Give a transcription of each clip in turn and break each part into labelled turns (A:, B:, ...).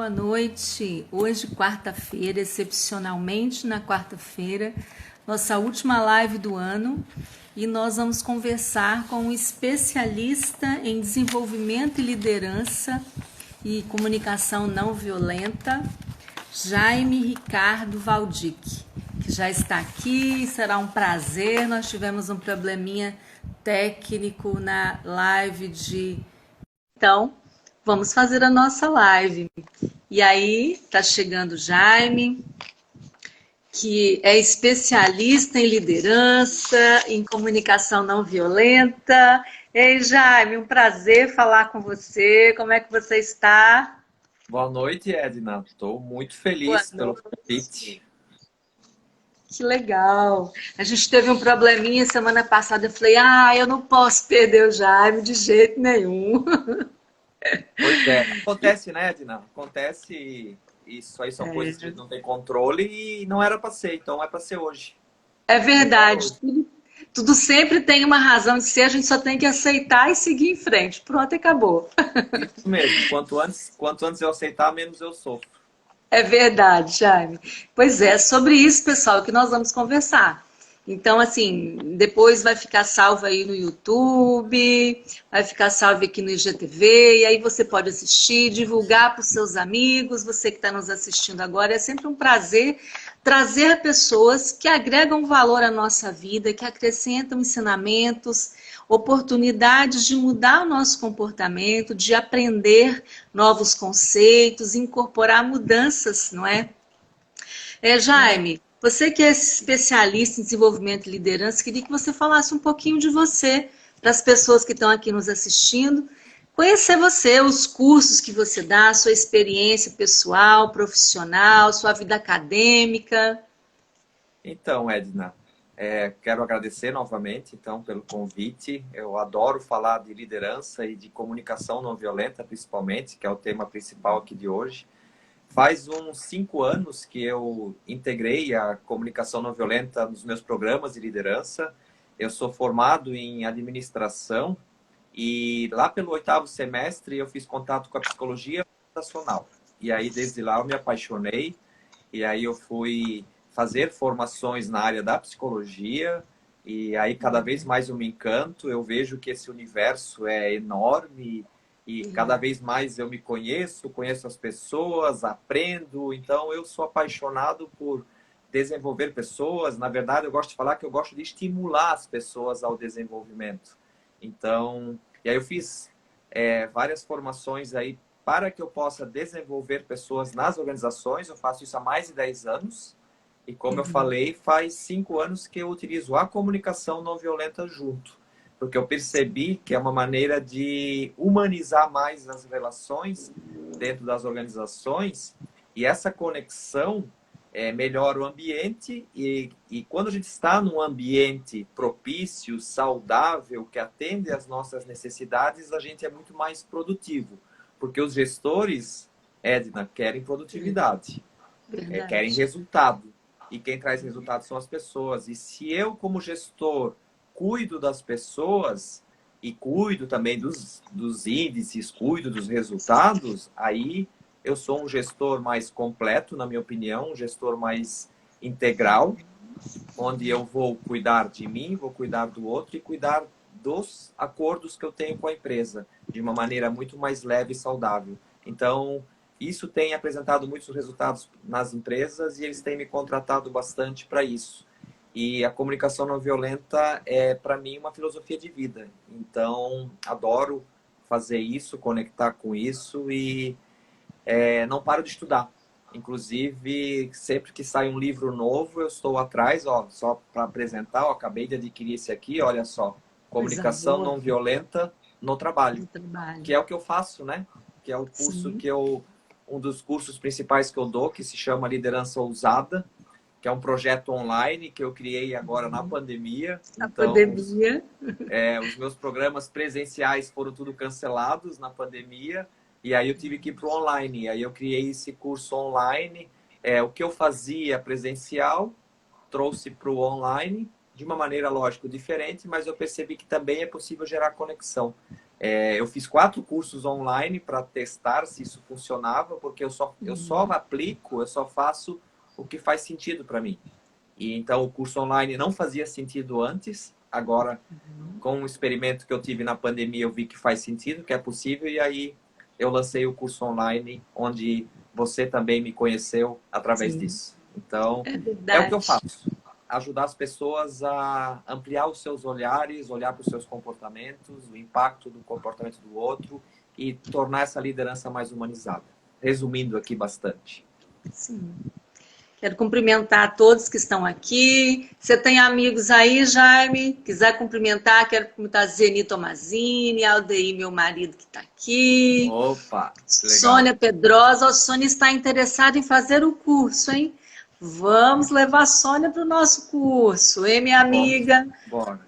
A: Boa noite. Hoje, quarta-feira, excepcionalmente na quarta-feira, nossa última live do ano, e nós vamos conversar com um especialista em desenvolvimento e liderança e comunicação não violenta, Jaime Ricardo Valdic, que já está aqui. Será um prazer. Nós tivemos um probleminha técnico na live de... Então, vamos fazer a nossa live. E aí, está chegando o Jaime, que é especialista em liderança, em comunicação não violenta. Ei, Jaime, um prazer falar com você. Como é que você está?
B: Boa noite, Edna. Estou muito
A: Boa
B: feliz pelo
A: noite.
B: convite.
A: Que legal. A gente teve um probleminha semana passada. Eu falei, eu não posso perder o Jaime de jeito nenhum.
B: Pois é, acontece, né, Edna? Acontece, isso aí são coisas que a gente não tem controle e não era para ser, então é para ser hoje.
A: É
B: Melhor
A: verdade.
B: hoje.
A: Tudo sempre tem uma razão de ser, a gente só tem que aceitar e seguir em frente. Pronto, acabou.
B: Isso mesmo, quanto antes eu aceitar, menos eu sofro.
A: É verdade, Jaime. Pois é, sobre isso, pessoal, que nós vamos conversar. Então, assim, depois vai ficar salvo aí no YouTube, vai ficar salvo aqui no IGTV, e aí você pode assistir, divulgar para os seus amigos, você que está nos assistindo agora. É sempre um prazer trazer pessoas que agregam valor à nossa vida, que acrescentam ensinamentos, oportunidades de mudar o nosso comportamento, de aprender novos conceitos, incorporar mudanças, não é? Jaime, você que é especialista em desenvolvimento e liderança, queria que você falasse um pouquinho de você para as pessoas que estão aqui nos assistindo, conhecer você, os cursos que você dá, sua experiência pessoal, profissional, sua vida acadêmica.
B: Então, Edna, quero agradecer novamente, então, pelo convite. Eu adoro falar de liderança e de comunicação não violenta, principalmente, que é o tema principal aqui de hoje. Faz uns 5 anos que eu integrei a comunicação não violenta nos meus programas de liderança. Eu sou formado em administração e lá pelo 8º semestre eu fiz contato com a psicologia organizacional. E aí, desde lá, eu me apaixonei e aí eu fui fazer formações na área da psicologia e aí cada vez mais eu me encanto, eu vejo que esse universo é enorme e cada vez mais eu me conheço as pessoas, aprendo, então eu sou apaixonado por desenvolver pessoas. Na verdade, eu gosto de falar que eu gosto de estimular as pessoas ao desenvolvimento. Então, e aí eu fiz várias formações aí para que eu possa desenvolver pessoas nas organizações. Eu faço isso há mais de 10 anos. E como eu falei, faz 5 anos que eu utilizo a comunicação não violenta junto. Porque eu percebi que é uma maneira de humanizar mais as relações dentro das organizações. E essa conexão melhora o ambiente. E quando a gente está num ambiente propício, saudável, que atende às nossas necessidades, a gente é muito mais produtivo. Porque os gestores, Edna, querem produtividade, querem
A: Verdade.
B: resultado. E quem traz resultado são as pessoas. E se eu, como gestor, cuido das pessoas e cuido também dos índices, cuido dos resultados, aí eu sou um gestor mais completo, na minha opinião, um gestor mais integral, onde eu vou cuidar de mim, vou cuidar do outro e cuidar dos acordos que eu tenho com a empresa, de uma maneira muito mais leve e saudável. Então, isso tem apresentado muitos resultados nas empresas e eles têm me contratado bastante para isso. E a comunicação não violenta é, para mim, uma filosofia de vida. Então, adoro fazer isso, conectar com isso e não paro de estudar. Inclusive, sempre que sai um livro novo, eu estou atrás, ó, só para apresentar, ó, acabei de adquirir esse aqui, olha só,
A: Coisa
B: Comunicação
A: boa
B: não violenta no trabalho,
A: no
B: que
A: trabalho.
B: é o que eu faço, né? Que é o curso
A: Sim,
B: um dos cursos principais que eu dou, que se chama Liderança Ousada, que é um projeto online que eu criei agora na pandemia.
A: a
B: Então,
A: pandemia.
B: os meus programas presenciais foram tudo cancelados na pandemia, e aí eu tive que ir para o online. Aí eu criei esse curso online. O que eu fazia presencial, trouxe para o online, de uma maneira, lógico, diferente, mas eu percebi que também é possível gerar conexão. Eu fiz 4 cursos online para testar se isso funcionava, porque eu só aplico, eu só faço o que faz sentido para mim. E então o curso online não fazia sentido antes, agora com o experimento que eu tive na pandemia eu vi que faz sentido, que é possível, e aí eu lancei o curso online, onde você também me conheceu através
A: Sim,
B: disso. Então,
A: é
B: é o que eu
A: verdade.
B: faço. Ajudar as pessoas a ampliar os seus olhares, olhar para os seus comportamentos, o impacto do comportamento do outro e tornar essa liderança mais humanizada. Resumindo aqui bastante.
A: Sim. Quero cumprimentar todos que estão aqui. Você tem amigos aí, Jaime? Quiser cumprimentar, quero cumprimentar Zeni Tomazini, Aldeir, meu marido que está aqui.
B: Opa, que legal.
A: Sônia Pedrosa. A Sônia está interessada em fazer o curso, hein? Vamos levar a Sônia para o nosso curso, hein, minha
B: Vamos,
A: amiga?
B: bora.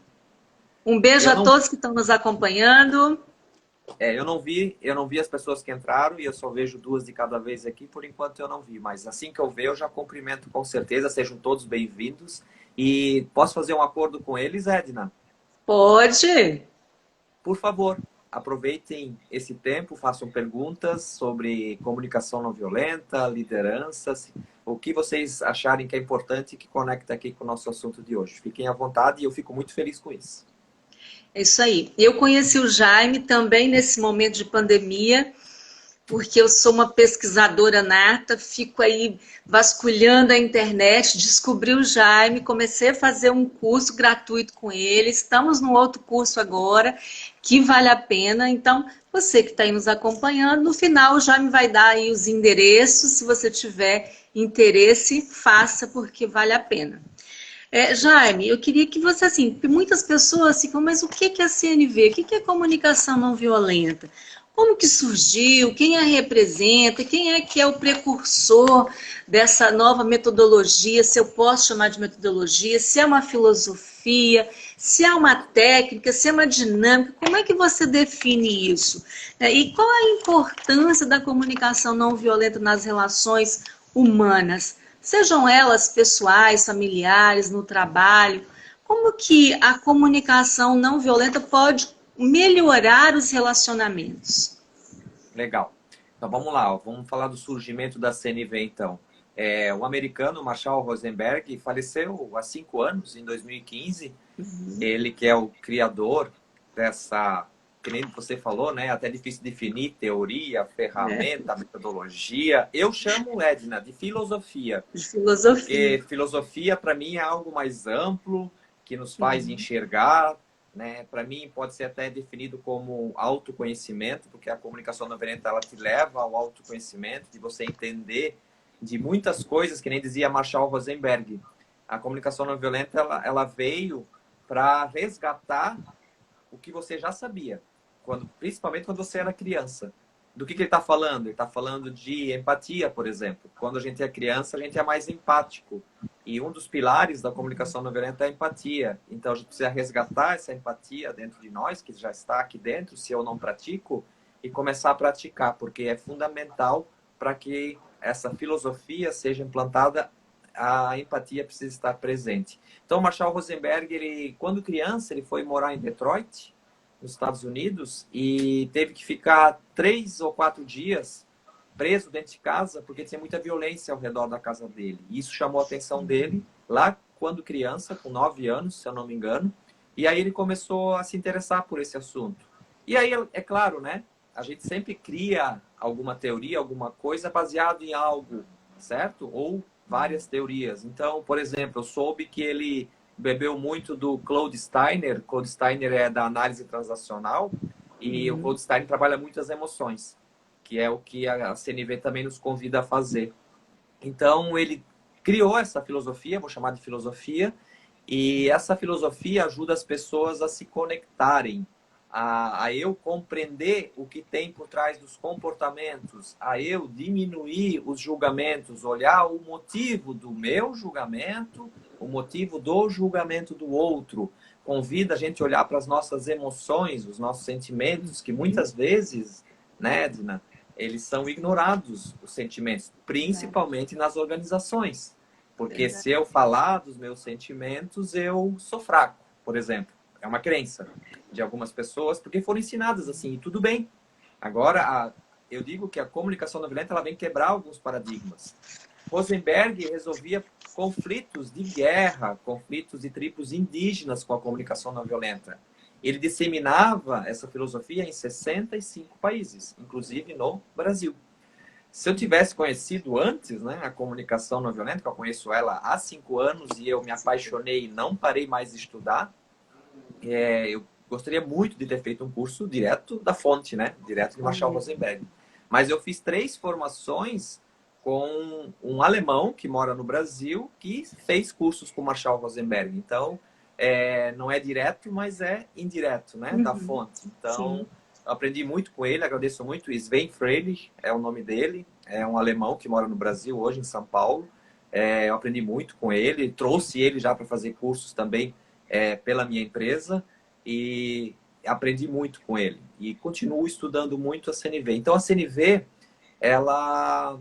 A: Um beijo
B: Eu
A: a
B: não
A: todos que estão nos acompanhando.
B: eu não vi as pessoas que entraram e eu só vejo 2 de cada vez aqui, por enquanto eu não vi, mas assim que eu ver eu já cumprimento com certeza, sejam todos bem-vindos. E posso fazer um acordo com eles, Edna?
A: Pode?
B: Por favor, aproveitem esse tempo, façam perguntas sobre comunicação não violenta, lideranças, o que vocês acharem que é importante que conecta aqui com o nosso assunto de hoje. Fiquem à vontade e eu fico muito feliz com isso.
A: É isso aí. Eu conheci o Jaime também nesse momento de pandemia, porque eu sou uma pesquisadora nata, fico aí vasculhando a internet, descobri o Jaime, comecei a fazer um curso gratuito com ele, estamos num outro curso agora, que vale a pena, então você que está aí nos acompanhando, no final o Jaime vai dar aí os endereços, se você tiver interesse, faça, porque vale a pena. Jaime, eu queria que você, assim, porque muitas pessoas ficam, mas o que é a CNV? O que é comunicação não violenta? Como que surgiu? Quem a representa? Quem é que é o precursor dessa nova metodologia? Se eu posso chamar de metodologia? Se é uma filosofia? Se é uma técnica? Se é uma dinâmica? Como é que você define isso? E qual a importância da comunicação não violenta nas relações humanas? Sejam elas pessoais, familiares, no trabalho, como que a comunicação não violenta pode melhorar os relacionamentos?
B: Legal. Então vamos lá, ó. Vamos falar do surgimento da CNV então. O americano Marshall Rosenberg faleceu há 5 anos, em 2015. Ele que é o criador dessa, que nem você falou, né? Até difícil definir teoria, ferramenta, metodologia. Eu chamo, Edna, de filosofia,
A: De filosofia.
B: porque filosofia para mim é algo mais amplo, que nos faz enxergar, né? Para mim pode ser até definido como autoconhecimento, porque a comunicação não violenta ela te leva ao autoconhecimento, de você entender de muitas coisas, que nem dizia Marshall Rosenberg. A comunicação não violenta ela veio para resgatar o que você já sabia, principalmente quando você era criança. Do que ele está falando? Ele está falando de empatia, por exemplo. Quando a gente é criança, a gente é mais empático. E um dos pilares da comunicação não violenta é a empatia. Então, a gente precisa resgatar essa empatia dentro de nós, que já está aqui dentro, se eu não pratico, e começar a praticar, porque é fundamental para que essa filosofia seja implantada, a empatia precisa estar presente. Então, Marshall Rosenberg, ele, quando criança, ele foi morar em Detroit, nos Estados Unidos, e teve que ficar 3 ou 4 dias preso dentro de casa, porque tinha muita violência ao redor da casa dele. E isso chamou a atenção dele lá quando criança, com 9 anos, se eu não me engano. E aí ele começou a se interessar por esse assunto. E aí, é claro, né? A gente sempre cria alguma teoria, alguma coisa baseado em algo, certo? Ou várias teorias. Então, por exemplo, eu soube que ele bebeu muito do Claude Steiner. Claude Steiner é da análise transacional e o Claude Steiner trabalha muito as emoções, que é o que a CNV também nos convida a fazer. Então, ele criou essa filosofia, vou chamar de filosofia, e essa filosofia ajuda as pessoas a se conectarem, a eu compreender o que tem por trás dos comportamentos, a eu diminuir os julgamentos, olhar o motivo do meu julgamento, o motivo do julgamento do outro. Convida a gente a olhar para as nossas emoções, os nossos sentimentos, que muitas vezes, né, Edna, eles são ignorados, os sentimentos, principalmente nas organizações. Porque se eu falar dos meus sentimentos, eu sou fraco, por exemplo. É uma crença de algumas pessoas, porque foram ensinadas assim, e tudo bem. Agora, eu digo que a comunicação não violenta ela vem quebrar alguns paradigmas. Rosenberg resolvia conflitos de guerra, conflitos de tribos indígenas com a comunicação não violenta. Ele disseminava essa filosofia em 65 países, inclusive no Brasil. Se eu tivesse conhecido antes, né, a comunicação não violenta, que eu conheço ela há 5 anos e eu me apaixonei e não parei mais de estudar, eu gostaria muito de ter feito um curso direto da fonte, né, direto de Marshall Rosenberg. Mas eu fiz 3 formações com um alemão que mora no Brasil que fez cursos com Marshall Rosenberg. Então, não é direto, mas é indireto, né, da fonte. Então,
A: Sim.
B: eu aprendi muito com ele, agradeço muito. Sven Freilich é o nome dele, é um alemão que mora no Brasil, hoje em São Paulo. Eu aprendi muito com ele, trouxe ele já para fazer cursos também pela minha empresa e aprendi muito com ele. E continuo estudando muito a CNV. Então, a CNV, ela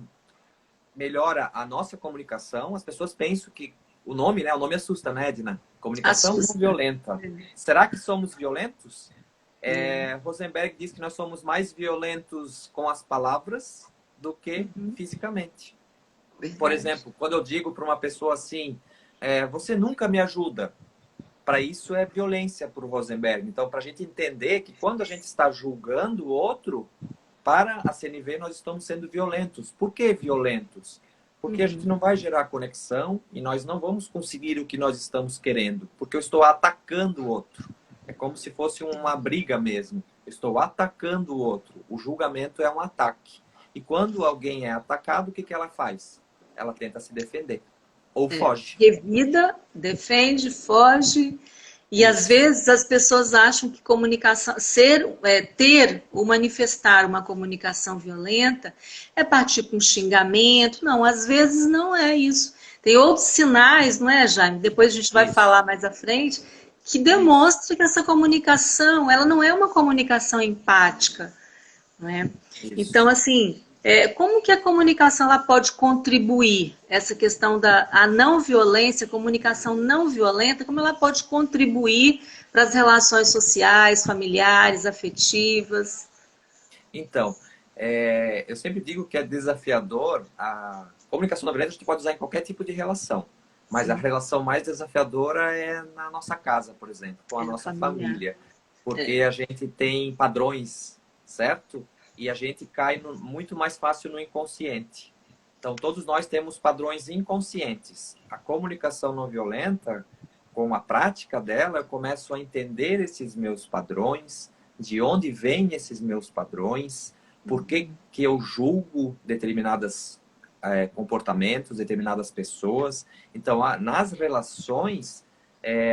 B: melhora a nossa comunicação. As pessoas pensam que o nome, né? O nome assusta, né, Edna? Comunicação não
A: Assusta.
B: violenta. Será que somos violentos? Rosenberg diz que nós somos mais violentos com as palavras do que fisicamente.
A: Verdade.
B: Por exemplo, quando eu digo para uma pessoa assim, você nunca me ajuda, para isso é violência para o Rosenberg. Então, para a gente entender que quando a gente está julgando o outro, para a CNV nós estamos sendo violentos. Por que violentos? Porque a gente não vai gerar conexão e nós não vamos conseguir o que nós estamos querendo, porque eu estou atacando o outro. É como se fosse uma briga mesmo. Eu estou atacando o outro. O julgamento é um ataque. E quando alguém é atacado, o que ela faz? Ela tenta se defender. Ou foge.
A: Revida, defende, foge. E às vezes as pessoas acham que comunicação, ter ou manifestar uma comunicação violenta é partir para um xingamento. Não, às vezes não é isso. Tem outros sinais, não é, Jaime? Depois a gente vai falar mais à frente, que demonstra que essa comunicação, ela não é uma comunicação empática, não é? Então, assim, como que a comunicação ela pode contribuir, essa questão da não violência, comunicação não violenta, como ela pode contribuir para as relações sociais, familiares, afetivas?
B: Então, eu sempre digo que é desafiador, a comunicação não violenta a gente pode usar em qualquer tipo de relação, mas a relação mais desafiadora é na nossa casa, por exemplo, com a nossa família, porque a gente tem padrões, certo? E a gente cai muito mais fácil no inconsciente. Então, todos nós temos padrões inconscientes. A comunicação não violenta, com a prática dela, eu começo a entender esses meus padrões, de onde vêm esses meus padrões, por que eu julgo determinados comportamentos, determinadas pessoas. Então, nas relações,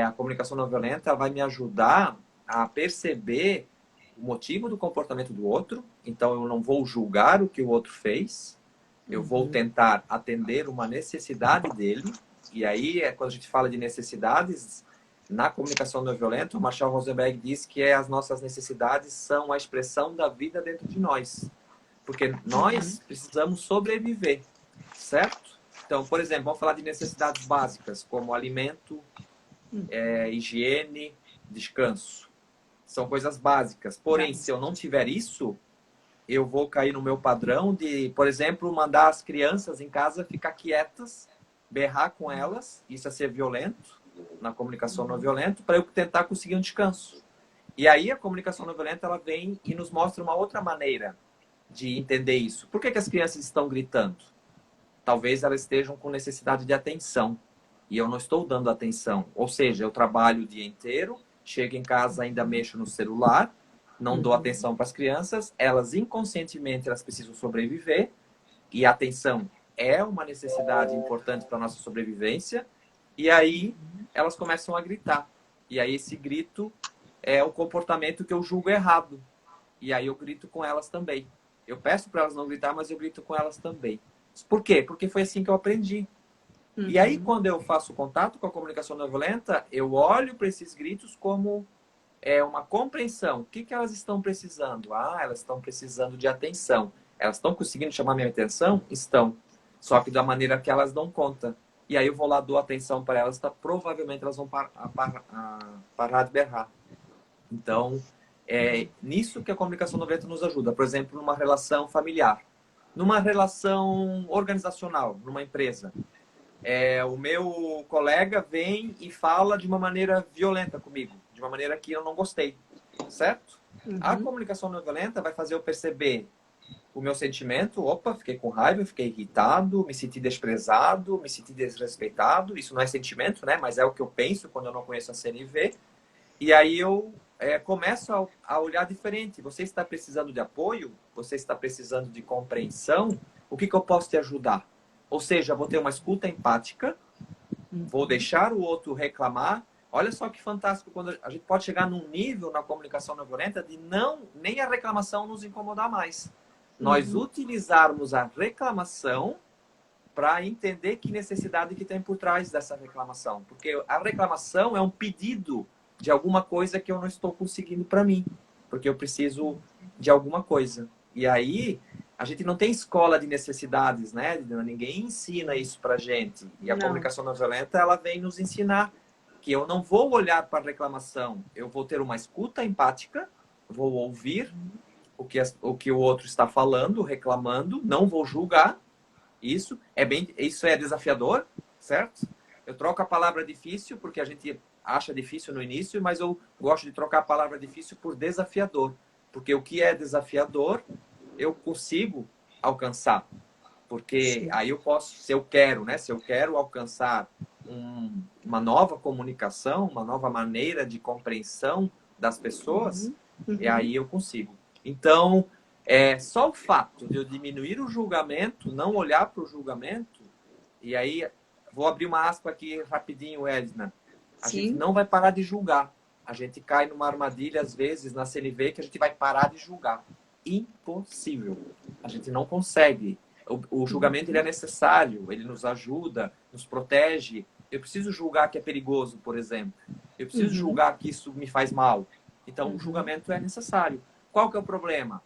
B: a comunicação não violenta vai me ajudar a perceber o motivo do comportamento do outro. Então, eu não vou julgar o que o outro fez, eu vou tentar atender uma necessidade dele. E aí, quando a gente fala de necessidades, na comunicação não violenta, o Marshall Rosenberg diz que as nossas necessidades são a expressão da vida dentro de nós. Porque nós precisamos sobreviver, certo? Então, por exemplo, vamos falar de necessidades básicas, como alimento, higiene, descanso. São coisas básicas. Porém, se eu não tiver isso, eu vou cair no meu padrão de, por exemplo, mandar as crianças em casa ficar quietas, berrar com elas, isso é ser violento, na comunicação não violenta, para eu tentar conseguir um descanso. E aí a comunicação não violenta ela vem e nos mostra uma outra maneira de entender isso. Por que as crianças estão gritando? Talvez elas estejam com necessidade de atenção e eu não estou dando atenção. Ou seja, eu trabalho o dia inteiro, chego em casa, ainda mexo no celular, não dou atenção para as crianças, elas inconscientemente elas precisam sobreviver e a atenção é uma necessidade importante para a nossa sobrevivência, e aí elas começam a gritar. E aí esse grito é o comportamento que eu julgo errado. E aí eu grito com elas também. Eu peço para elas não gritar, mas eu grito com elas também. Por quê? Porque foi assim que eu aprendi. E aí, quando eu faço contato com a comunicação não violenta, eu olho para esses gritos como uma compreensão. O que elas estão precisando? Elas estão precisando de atenção. Elas estão conseguindo chamar minha atenção? Estão. Só que da maneira que elas dão conta. E aí eu vou lá, dou atenção para elas, provavelmente elas vão parar de berrar. Então, é nisso que a comunicação não violenta nos ajuda. Por exemplo, numa relação familiar, numa relação organizacional, numa empresa. O meu colega vem e fala de uma maneira violenta comigo, de uma maneira que eu não gostei, certo? A comunicação não violenta vai fazer eu perceber o meu sentimento, opa, fiquei com raiva, fiquei irritado, me senti desprezado, me senti desrespeitado. Isso não é sentimento, né? Mas é o que eu penso quando eu não conheço a CNV. E aí eu começo a olhar diferente. Você está precisando de apoio? Você está precisando de compreensão? O que eu posso te ajudar? Ou seja, vou ter uma escuta empática, vou deixar o outro reclamar. Olha só que fantástico, quando a gente pode chegar num nível na comunicação não violenta de nem a reclamação nos incomodar mais. Nós utilizarmos a reclamação para entender que necessidade que tem por trás dessa reclamação. Porque a reclamação é um pedido de alguma coisa que eu não estou conseguindo para mim. Porque eu preciso de alguma coisa. E aí, a gente não tem escola de necessidades, né? Ninguém ensina isso pra gente. E a comunicação não violenta, ela vem nos ensinar que eu não vou olhar para a reclamação, eu vou ter uma escuta empática, vou ouvir o que o outro está falando, reclamando, não vou julgar. Isso é desafiador, certo? Eu troco a palavra difícil porque a gente acha difícil no início, mas eu gosto de trocar a palavra difícil por desafiador, porque o que é desafiador eu consigo alcançar, porque sim, aí eu posso, se eu quero, né? Se eu quero alcançar uma nova comunicação, uma nova maneira de compreensão das pessoas, e aí eu consigo. Então, só o fato de eu diminuir o julgamento, não olhar para o julgamento, e aí vou abrir uma aspa aqui rapidinho, Edna. A gente não vai parar de julgar. A gente cai numa armadilha, às vezes, na CNV, que a gente vai parar de julgar. Impossível. A gente não consegue. O julgamento ele é necessário, ele nos ajuda, nos protege. Eu preciso julgar que é perigoso, por exemplo. Eu preciso julgar que isso me faz mal. Então, o julgamento é necessário. Qual que é o problema?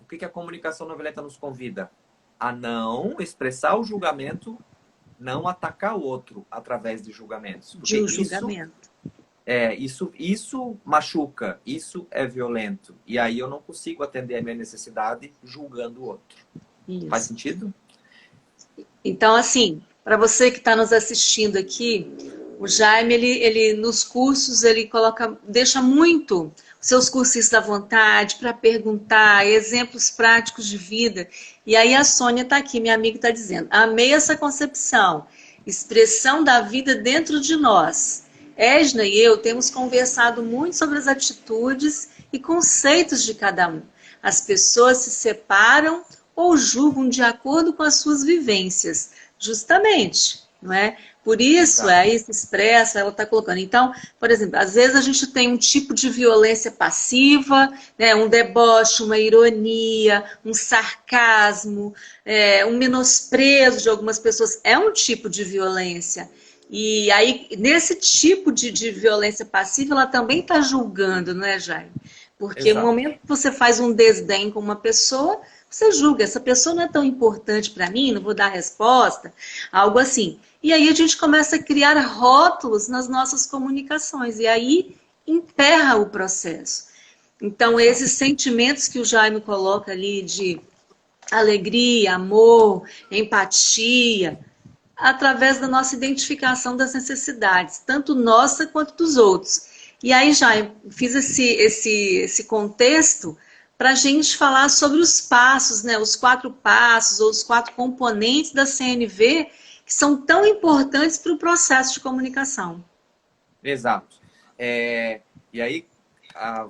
B: O que a comunicação não violenta nos convida? A não expressar o julgamento, não atacar o outro através de julgamentos. Porque
A: de um julgamento.
B: Isso machuca, isso é violento. E aí eu não consigo atender a minha necessidade julgando o outro. Isso. Faz sentido?
A: Então, assim, para você que está nos assistindo aqui, o Jaime, ele nos cursos, ele deixa muito os seus cursistas à vontade para perguntar, exemplos práticos de vida. E aí a Sônia está aqui, minha amiga está dizendo, amei essa concepção, expressão da vida dentro de nós. Edna e eu temos conversado muito sobre as atitudes e conceitos de cada um. As pessoas se separam ou julgam de acordo com as suas vivências, justamente, não é? Por isso, aí se expressa, ela está colocando. Então, por exemplo, às vezes a gente tem um tipo de violência passiva, né, um deboche, uma ironia, um sarcasmo, um menosprezo de algumas pessoas. É um tipo de violência. E aí, nesse tipo de violência passiva, ela também está julgando, não é, Jaime? Porque no momento que você faz um desdém com uma pessoa, você julga, essa pessoa não é tão importante para mim, não vou dar resposta, algo assim. E aí a gente começa a criar rótulos nas nossas comunicações, e aí emperra o processo. Então, esses sentimentos que o Jaime coloca ali de alegria, amor, empatia, através da nossa identificação das necessidades, tanto nossa quanto dos outros. E aí já fiz esse contexto para a gente falar sobre os passos, né, os 4 passos ou os 4 componentes da CNV que são tão importantes para o processo de comunicação.
B: Exato. E aí,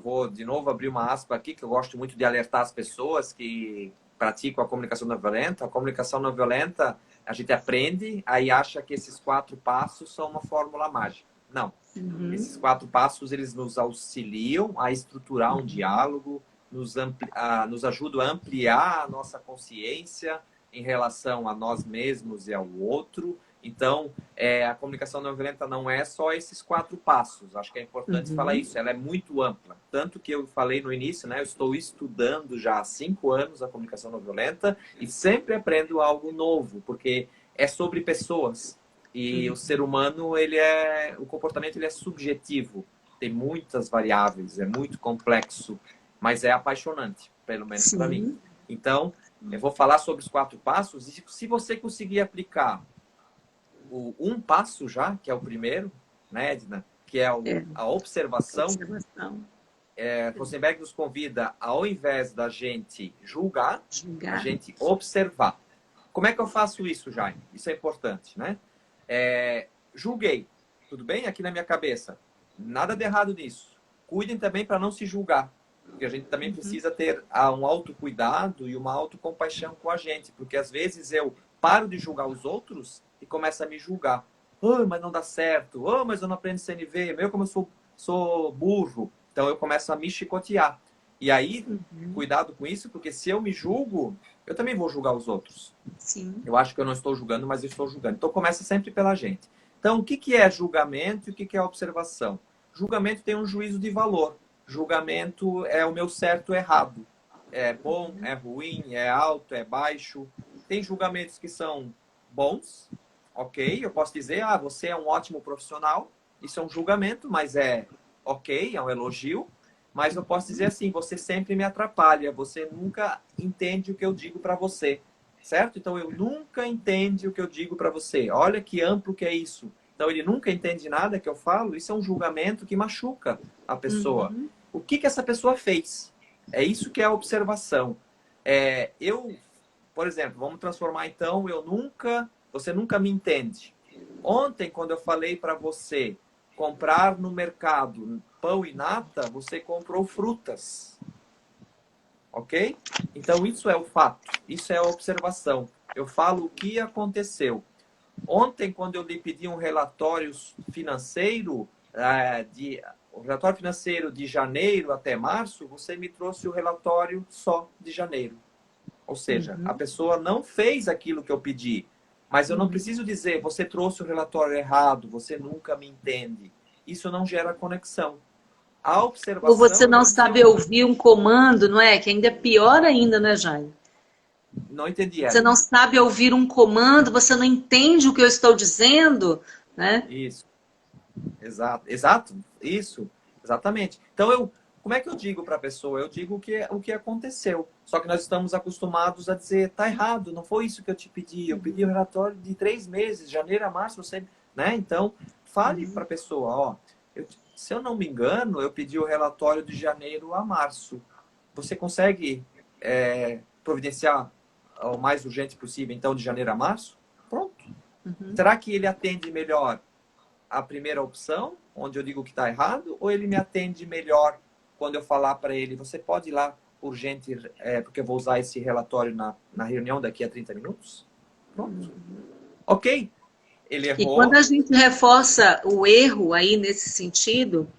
B: vou de novo abrir uma aspa aqui, que eu gosto muito de alertar as pessoas que praticam a comunicação não violenta. A comunicação não violenta, a gente aprende, aí acha que esses 4 passos são uma fórmula mágica. Não. Esses 4 passos, eles nos auxiliam a estruturar um diálogo, nos ajudam a ampliar a nossa consciência em relação a nós mesmos e ao outro. Então, a comunicação não violenta não é só esses 4 passos. Acho que é importante falar isso. Ela é muito ampla. Tanto que eu falei no início, né? Eu estou estudando já há 5 anos a comunicação não violenta e sempre aprendo algo novo, porque é sobre pessoas. E o ser humano, o comportamento ele é subjetivo. tem muitas variáveis, é muito complexo, mas é apaixonante, pelo menos para mim. Então, eu vou falar sobre os 4 passos e se você conseguir aplicar o um passo já, que é o primeiro, né, Edna? Que é a observação. Rosenberg nos convida, ao invés da gente julgar, a gente observar. Como é que eu faço isso, Jaime? Isso é importante, né? Julguei, tudo bem? Aqui na minha cabeça. Nada de errado nisso. Cuidem também para não se julgar. Porque a gente também precisa ter um autocuidado e uma autocompaixão com a gente. Porque às vezes eu paro de julgar os outros e começo a me julgar. Oh, mas não dá certo. Oh, mas eu não aprendo CNV. Meu, como eu sou burro. Então eu começo a me chicotear. E aí, cuidado com isso, porque se eu me julgo, eu também vou julgar os outros.
A: Sim.
B: Eu acho que eu não estou julgando, mas eu estou julgando. Então começa sempre pela gente. Então, o que é julgamento e o que é observação? Julgamento tem um juízo de valor. Julgamento é o meu certo ou errado. É bom, é ruim, é alto, é baixo. Tem julgamentos que são bons, ok? Eu posso dizer, você é um ótimo profissional. Isso é um julgamento, mas é ok, é um elogio. Mas eu posso dizer assim, você sempre me atrapalha. Você nunca entende o que eu digo para você. Certo? Então, eu nunca entendo o que eu digo para você. Olha que amplo que é isso. Então, ele nunca entende nada que eu falo. Isso é um julgamento que machuca a pessoa. O que essa pessoa fez? É isso que é a observação. Por exemplo, vamos transformar então, você nunca me entende. Ontem, quando eu falei para você comprar no mercado pão e nata, você comprou frutas. Ok? Então, isso é o fato. Isso é a observação. Eu falo o que aconteceu. Ontem, quando eu lhe pedi um relatório financeiro, o relatório financeiro de janeiro até março, você me trouxe o relatório só de janeiro. Ou seja, a pessoa não fez aquilo que eu pedi. Mas eu não preciso dizer, você trouxe o relatório errado, você nunca me entende. Isso não gera conexão. A observação...
A: Ou você não sabe ouvir um comando, não é? Que ainda é pior ainda, né, Jaime?
B: Não entendi,
A: Você não sabe ouvir um comando, você não entende o que eu estou dizendo, né?
B: Isso. Exato. Isso. Exatamente. Então, como é que eu digo para a pessoa? Eu digo o que aconteceu. Só que nós estamos acostumados a dizer, tá errado, não foi isso que eu te pedi. Eu pedi um relatório de 3 meses, janeiro a março, você... Né? Então, fale para a pessoa, se eu não me engano, eu pedi o relatório de janeiro a março. Você consegue providenciar o mais urgente possível, então, de janeiro a março? Pronto. Será que ele atende melhor a primeira opção, onde eu digo que está errado, ou ele me atende melhor quando eu falar para ele, você pode ir lá urgente, porque eu vou usar esse relatório na reunião daqui a 30 minutos? Pronto. Ok? Ele errou.
A: E quando a gente reforça o erro aí nesse sentido,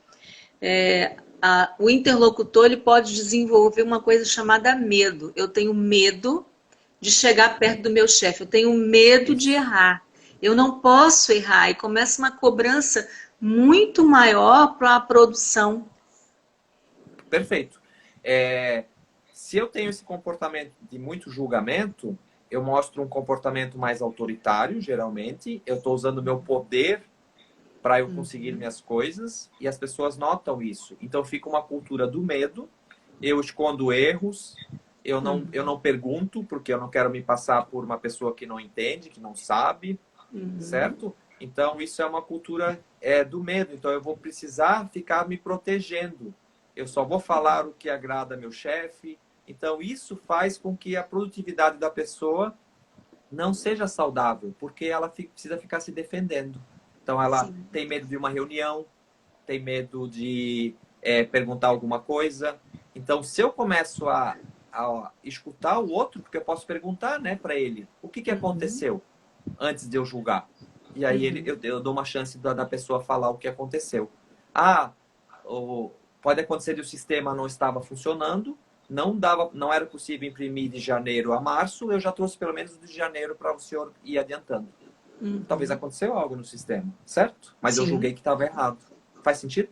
A: o interlocutor ele pode desenvolver uma coisa chamada medo. Eu tenho medo de chegar perto do meu chefe, eu tenho medo de errar. Eu não posso errar. E começa uma cobrança muito maior para a produção.
B: Perfeito. Se eu tenho esse comportamento de muito julgamento, eu mostro um comportamento mais autoritário, geralmente. Eu estou usando o meu poder para eu conseguir minhas coisas e as pessoas notam isso. Então fica uma cultura do medo. Eu escondo erros. Eu não pergunto, porque eu não quero me passar por uma pessoa que não entende, que não sabe, certo? Então, isso é uma cultura do medo. Então, eu vou precisar ficar me protegendo. Eu só vou falar o que agrada meu chefe. Então, isso faz com que a produtividade da pessoa não seja saudável, porque ela precisa ficar se defendendo. Então, ela tem medo de uma reunião, tem medo de perguntar alguma coisa. Então, se eu começo a escutar o outro, porque eu posso perguntar, né, para ele o que aconteceu antes de eu julgar. E aí eu dou uma chance da pessoa falar o que aconteceu. Pode acontecer que o sistema não estava funcionando, não era possível imprimir de janeiro a março, eu já trouxe pelo menos de janeiro para o senhor ir adiantando. Talvez aconteceu algo no sistema, certo? Mas eu julguei que estava errado. Faz sentido?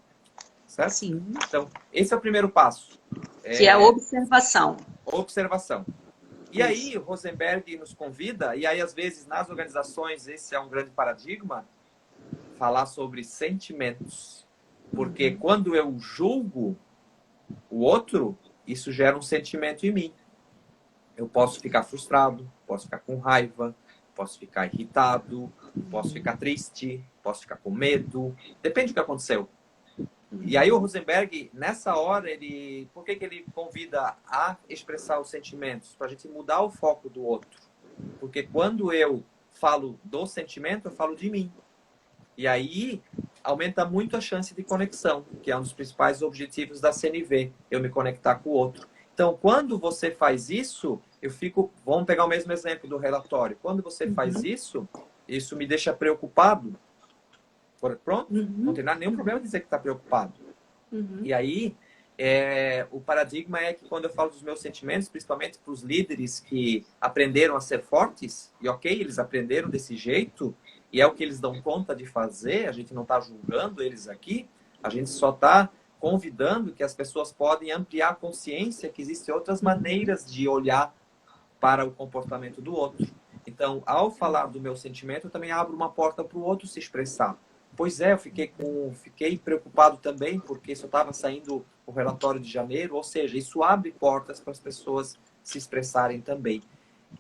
B: Certo?
A: Sim.
B: Então, esse é o primeiro passo.
A: Que é a observação.
B: Observação. E aí, o Rosenberg nos convida, e aí, às vezes, nas organizações, esse é um grande paradigma, falar sobre sentimentos. Porque quando eu julgo o outro, isso gera um sentimento em mim. Eu posso ficar frustrado, posso ficar com raiva, posso ficar irritado, posso ficar triste, posso ficar com medo. Depende do que aconteceu. E aí o Rosenberg, nessa hora, por que ele convida a expressar os sentimentos? Para a gente mudar o foco do outro. Porque quando eu falo do sentimento, eu falo de mim. E aí aumenta muito a chance de conexão, que é um dos principais objetivos da CNV, eu me conectar com o outro. Então, quando você faz isso, vamos pegar o mesmo exemplo do relatório. Quando você faz isso me deixa preocupado. Pronto? Não tem nenhum problema de dizer que está preocupado. E aí, o paradigma é que quando eu falo dos meus sentimentos, principalmente para os líderes que aprenderam a ser fortes, e ok, eles aprenderam desse jeito, e é o que eles dão conta de fazer, a gente não está julgando eles aqui, a gente só está convidando que as pessoas podem ampliar a consciência que existem outras maneiras de olhar para o comportamento do outro. Então, ao falar do meu sentimento, eu também abro uma porta para o outro se expressar. Pois é, eu fiquei preocupado também, porque só estava saindo o relatório de janeiro, ou seja, isso abre portas para as pessoas se expressarem também.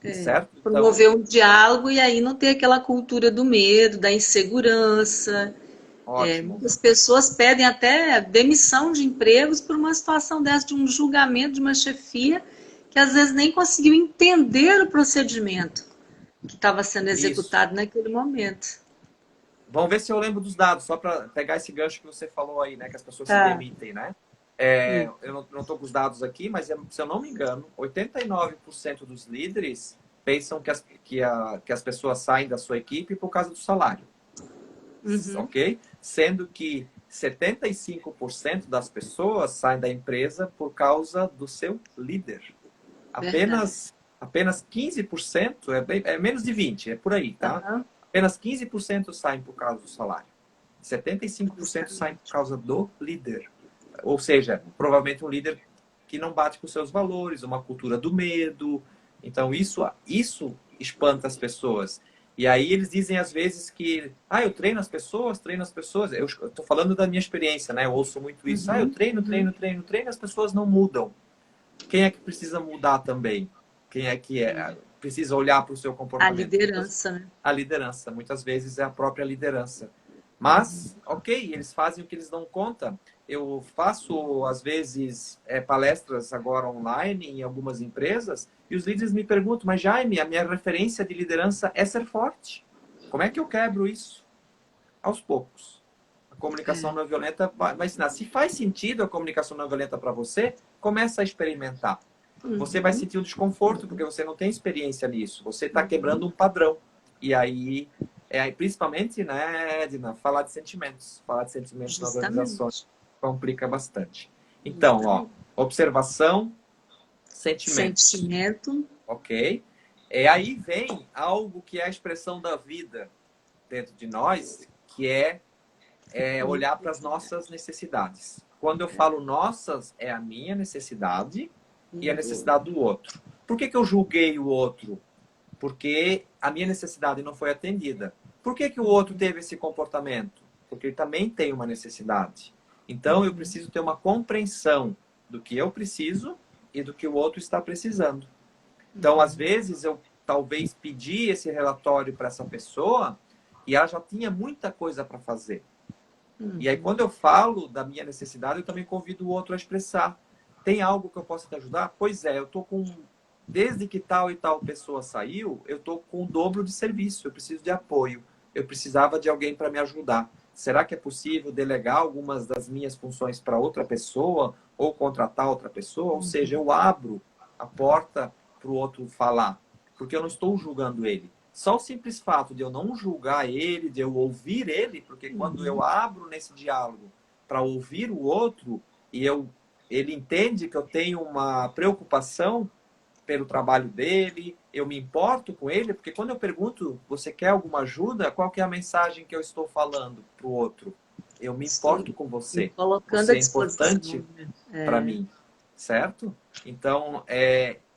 B: Certo?
A: Promover um diálogo e aí não ter aquela cultura do medo, da insegurança. Muitas pessoas pedem até demissão de empregos por uma situação dessa, de um julgamento de uma chefia que às vezes nem conseguiu entender o procedimento que estava sendo executado naquele momento.
B: Vamos ver se eu lembro dos dados, só para pegar esse gancho que você falou aí, né? Que as pessoas se demitem, né? Eu não estou com os dados aqui, mas se eu não me engano, 89% dos líderes pensam que as pessoas saem da sua equipe por causa do salário. Ok? Sendo que 75% das pessoas saem da empresa por causa do seu líder. Apenas 15%, é menos de 20%, é por aí, tá? Apenas 15% saem por causa do salário. 75% saem por causa do líder. Ou seja, provavelmente um líder que não bate com seus valores, uma cultura do medo. Então, isso espanta as pessoas. E aí eles dizem às vezes que eu treino as pessoas. Eu estou falando da minha experiência, né? Eu ouço muito isso. Eu treino, as pessoas não mudam. Quem é que precisa mudar também? Quem é que precisa olhar para o seu comportamento?
A: A liderança, né?
B: A liderança. Muitas vezes é a própria liderança. Mas, ok, eles fazem o que eles dão conta. Eu faço, às vezes, palestras agora online em algumas empresas e os líderes me perguntam, mas Jaime, a minha referência de liderança é ser forte. Como é que eu quebro isso? Aos poucos. A comunicação não violenta vai ensinar. Se faz sentido a comunicação não violenta para você, começa a experimentar. Você vai sentir um desconforto porque você não tem experiência nisso. Você está quebrando um padrão. E aí, principalmente, né, Edna, falar de sentimentos. Falar de sentimentos nas organizações complica bastante. Então, observação, sentimento. Ok. Aí vem algo que é a expressão da vida dentro de nós, que é olhar para as nossas necessidades. Quando eu falo nossas, é a minha necessidade e a necessidade do outro. Por que eu julguei o outro? Porque a minha necessidade não foi atendida. Por que o outro teve esse comportamento? Porque ele também tem uma necessidade. Então, eu preciso ter uma compreensão do que eu preciso e do que o outro está precisando. Então, às vezes, eu talvez pedi esse relatório para essa pessoa e ela já tinha muita coisa para fazer. E aí, quando eu falo da minha necessidade, eu também convido o outro a expressar. Tem algo que eu possa te ajudar? Pois é, eu estou com... Desde que tal e tal pessoa saiu, eu estou com o dobro de serviço. Eu preciso de apoio. Eu precisava de alguém para me ajudar. Será que é possível delegar algumas das minhas funções para outra pessoa ou contratar outra pessoa? Ou seja, eu abro a porta para o outro falar, porque eu não estou julgando ele. Só o simples fato de eu não julgar ele, de eu ouvir ele, porque quando eu abro nesse diálogo para ouvir o outro e ele entende que eu tenho uma preocupação pelo trabalho dele, eu me importo com ele, porque quando eu pergunto, você quer alguma ajuda? Qual que é a mensagem que eu estou falando para o outro? Eu me importo com você.
A: Colocando
B: você é importante para mim, certo? Então,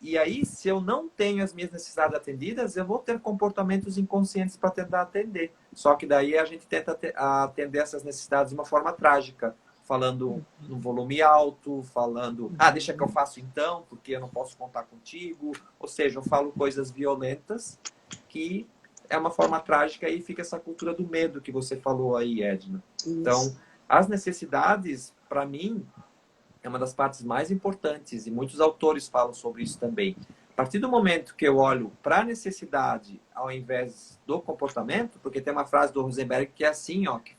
B: E aí, se eu não tenho as minhas necessidades atendidas, eu vou ter comportamentos inconscientes para tentar atender. Só que daí a gente tenta atender essas necessidades de uma forma trágica, falando num volume alto, falando, deixa que eu faço então, porque eu não posso contar contigo. Ou seja, eu falo coisas violentas que é uma forma trágica e fica essa cultura do medo que você falou aí, Edna. Então, as necessidades, para mim, é uma das partes mais importantes e muitos autores falam sobre isso também. A partir do momento que eu olho para a necessidade ao invés do comportamento, porque tem uma frase do Rosenberg que é assim, ó, que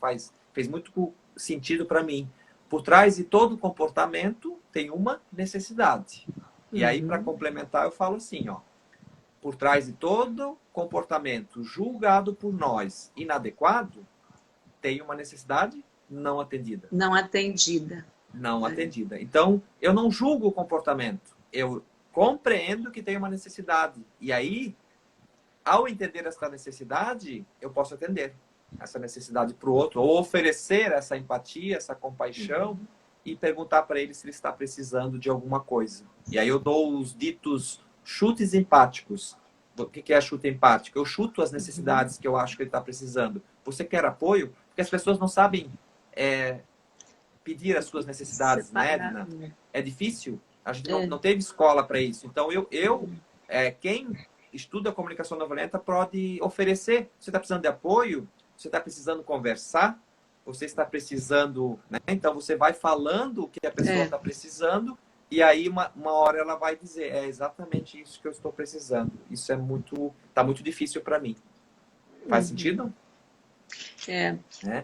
B: fez muito sentido para mim. Por trás de todo comportamento tem uma necessidade. E aí, para complementar, eu falo assim, ó, por trás de todo comportamento julgado por nós inadequado, tem uma necessidade não atendida.
A: Não atendida.
B: Não atendida. Então, eu não julgo o comportamento. Eu compreendo que tem uma necessidade. E aí, ao entender essa necessidade, eu posso atender essa necessidade para o outro, ou oferecer essa empatia, essa compaixão, e perguntar para ele se ele está precisando de alguma coisa. E aí eu dou os ditos chutes empáticos. O que é chute empático? Eu chuto as necessidades que eu acho que ele está precisando. Você quer apoio? Porque as pessoas não sabem pedir as suas necessidades, né, Edna? É difícil. A gente não teve escola para isso. Então, quem estuda comunicação não violenta pode oferecer. Você está precisando de apoio? Você está precisando conversar? Você está precisando... Né? Então, você vai falando o que a pessoa está precisando e aí, uma hora ela vai dizer, é exatamente isso que eu estou precisando. Isso tá muito difícil para mim. Faz sentido?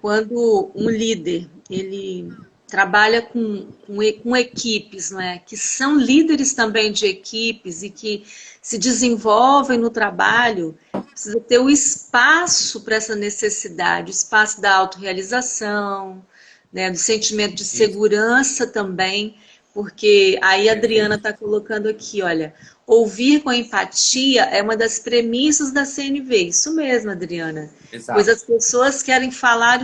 A: Quando um líder, ele trabalha com equipes, não é? Que são líderes também de equipes e que se desenvolvem no trabalho, precisa ter o espaço para essa necessidade, o espaço da autorrealização, né? Do sentimento de segurança também, porque aí a Adriana está colocando aqui, olha, ouvir com empatia é uma das premissas da CNV. Isso mesmo, Adriana.
B: Exato.
A: Pois as pessoas querem falar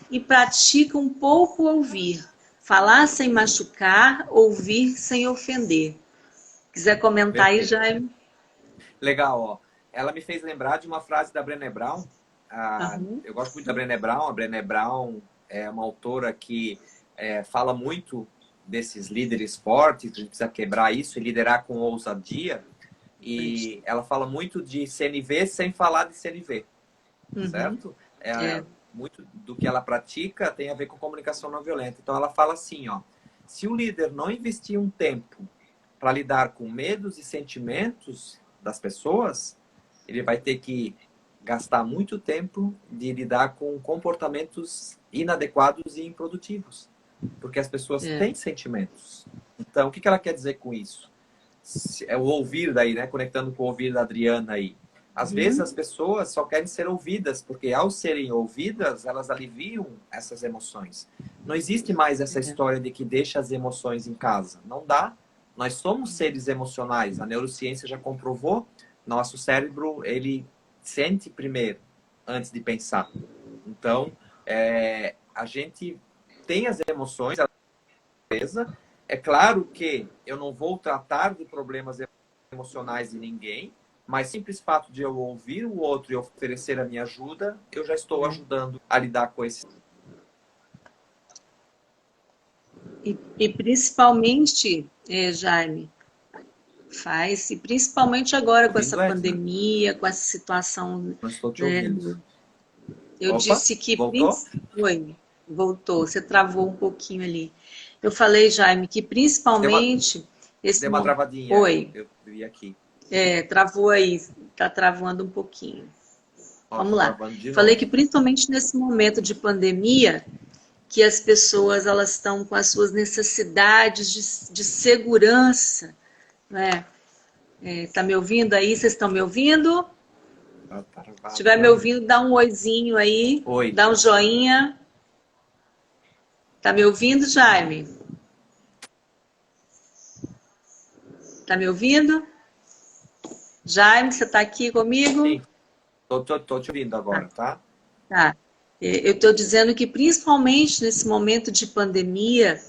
A: e praticam pouco ouvir. Falar sem machucar, ouvir sem ofender. Quiser comentar aí, Jaime?
B: Legal, ó. Ela me fez lembrar de uma frase da Brené Brown. Eu gosto muito da Brené Brown. A Brené Brown é uma autora que fala muito desses líderes fortes, a gente precisa quebrar isso e liderar com ousadia. E ela fala muito de CNV sem falar de CNV, certo? Muito do que ela pratica tem a ver com comunicação não violenta. Então ela fala assim, ó, se o líder não investir um tempo para lidar com medos e sentimentos das pessoas, ele vai ter que gastar muito tempo de lidar com comportamentos inadequados e improdutivos. Porque as pessoas têm sentimentos. Então, o que ela quer dizer com isso? É o ouvir daí, né? Conectando com o ouvir da Adriana aí. Às vezes as pessoas só querem ser ouvidas, porque ao serem ouvidas, elas aliviam essas emoções. Não existe mais essa história de que deixa as emoções em casa. Não dá. Nós somos seres emocionais. A neurociência já comprovou. Nosso cérebro, ele sente primeiro, antes de pensar. Então, a gente tem as emoções, é claro que eu não vou tratar de problemas emocionais de ninguém, mas simples fato de eu ouvir o outro e oferecer a minha ajuda, eu já estou ajudando a lidar com esse.
A: E principalmente, Jaime, e principalmente agora com essa pandemia, com essa situação.
B: Não estou te ouvindo.
A: Eu disse que... Voltou, você travou um pouquinho ali. Eu falei, Jaime, que principalmente...
B: Deu uma travadinha. Eu vi aqui.
A: Travou aí, está travando um pouquinho. Vamos lá. Falei que principalmente nesse momento de pandemia, que as pessoas elas estão com as suas necessidades de segurança, né? Tá me ouvindo aí? Vocês estão me ouvindo? Se estiver me ouvindo, dá um oizinho aí, dá um joinha. Tá me ouvindo, Jaime? Tá me ouvindo? Jaime, você tá aqui comigo?
B: Sim. Tô te ouvindo agora, tá?
A: Tá. Eu estou dizendo que principalmente nesse momento de pandemia,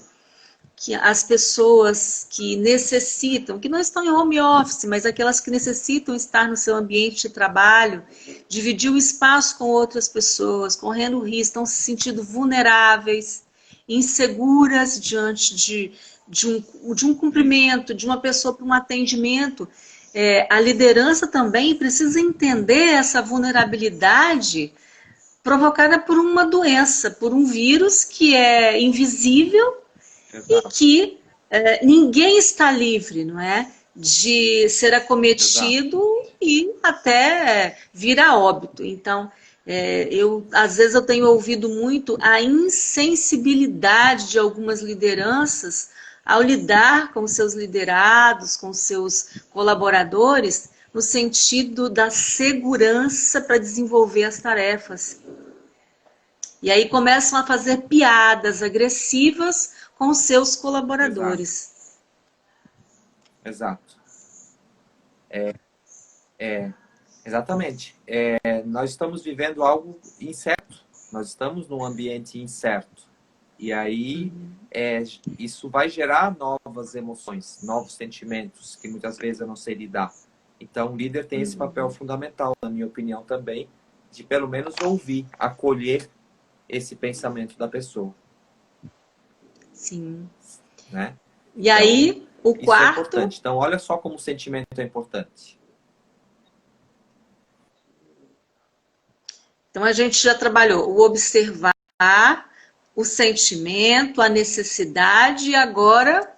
A: que as pessoas que necessitam, que não estão em home office, mas aquelas que necessitam estar no seu ambiente de trabalho, dividir o espaço com outras pessoas, correndo risco, estão se sentindo vulneráveis, inseguras diante de um cumprimento, de uma pessoa para um atendimento. A liderança também precisa entender essa vulnerabilidade provocada por uma doença, por um vírus que é invisível e
B: Exato.
A: que ninguém está livre, não é? De ser acometido
B: Exato.
A: e até vir a óbito. Então, às vezes eu tenho ouvido muito a insensibilidade de algumas lideranças ao lidar com seus liderados, com seus colaboradores, no sentido da segurança para desenvolver as tarefas. E aí começam a fazer piadas agressivas com seus
B: Exato.
A: colaboradores.
B: Exato. Exatamente. Nós estamos vivendo algo incerto. Nós estamos num ambiente incerto. E aí, isso vai gerar novas emoções, novos sentimentos, que muitas vezes eu não sei lidar. Então, o líder tem esse papel fundamental, na minha opinião também, de pelo menos ouvir, acolher esse pensamento da pessoa.
A: Sim.
B: Né?
A: E aí, o
B: isso
A: quarto...
B: é importante. Então, olha só como o sentimento é importante.
A: Então, a gente já trabalhou o observar, o sentimento, a necessidade, e agora...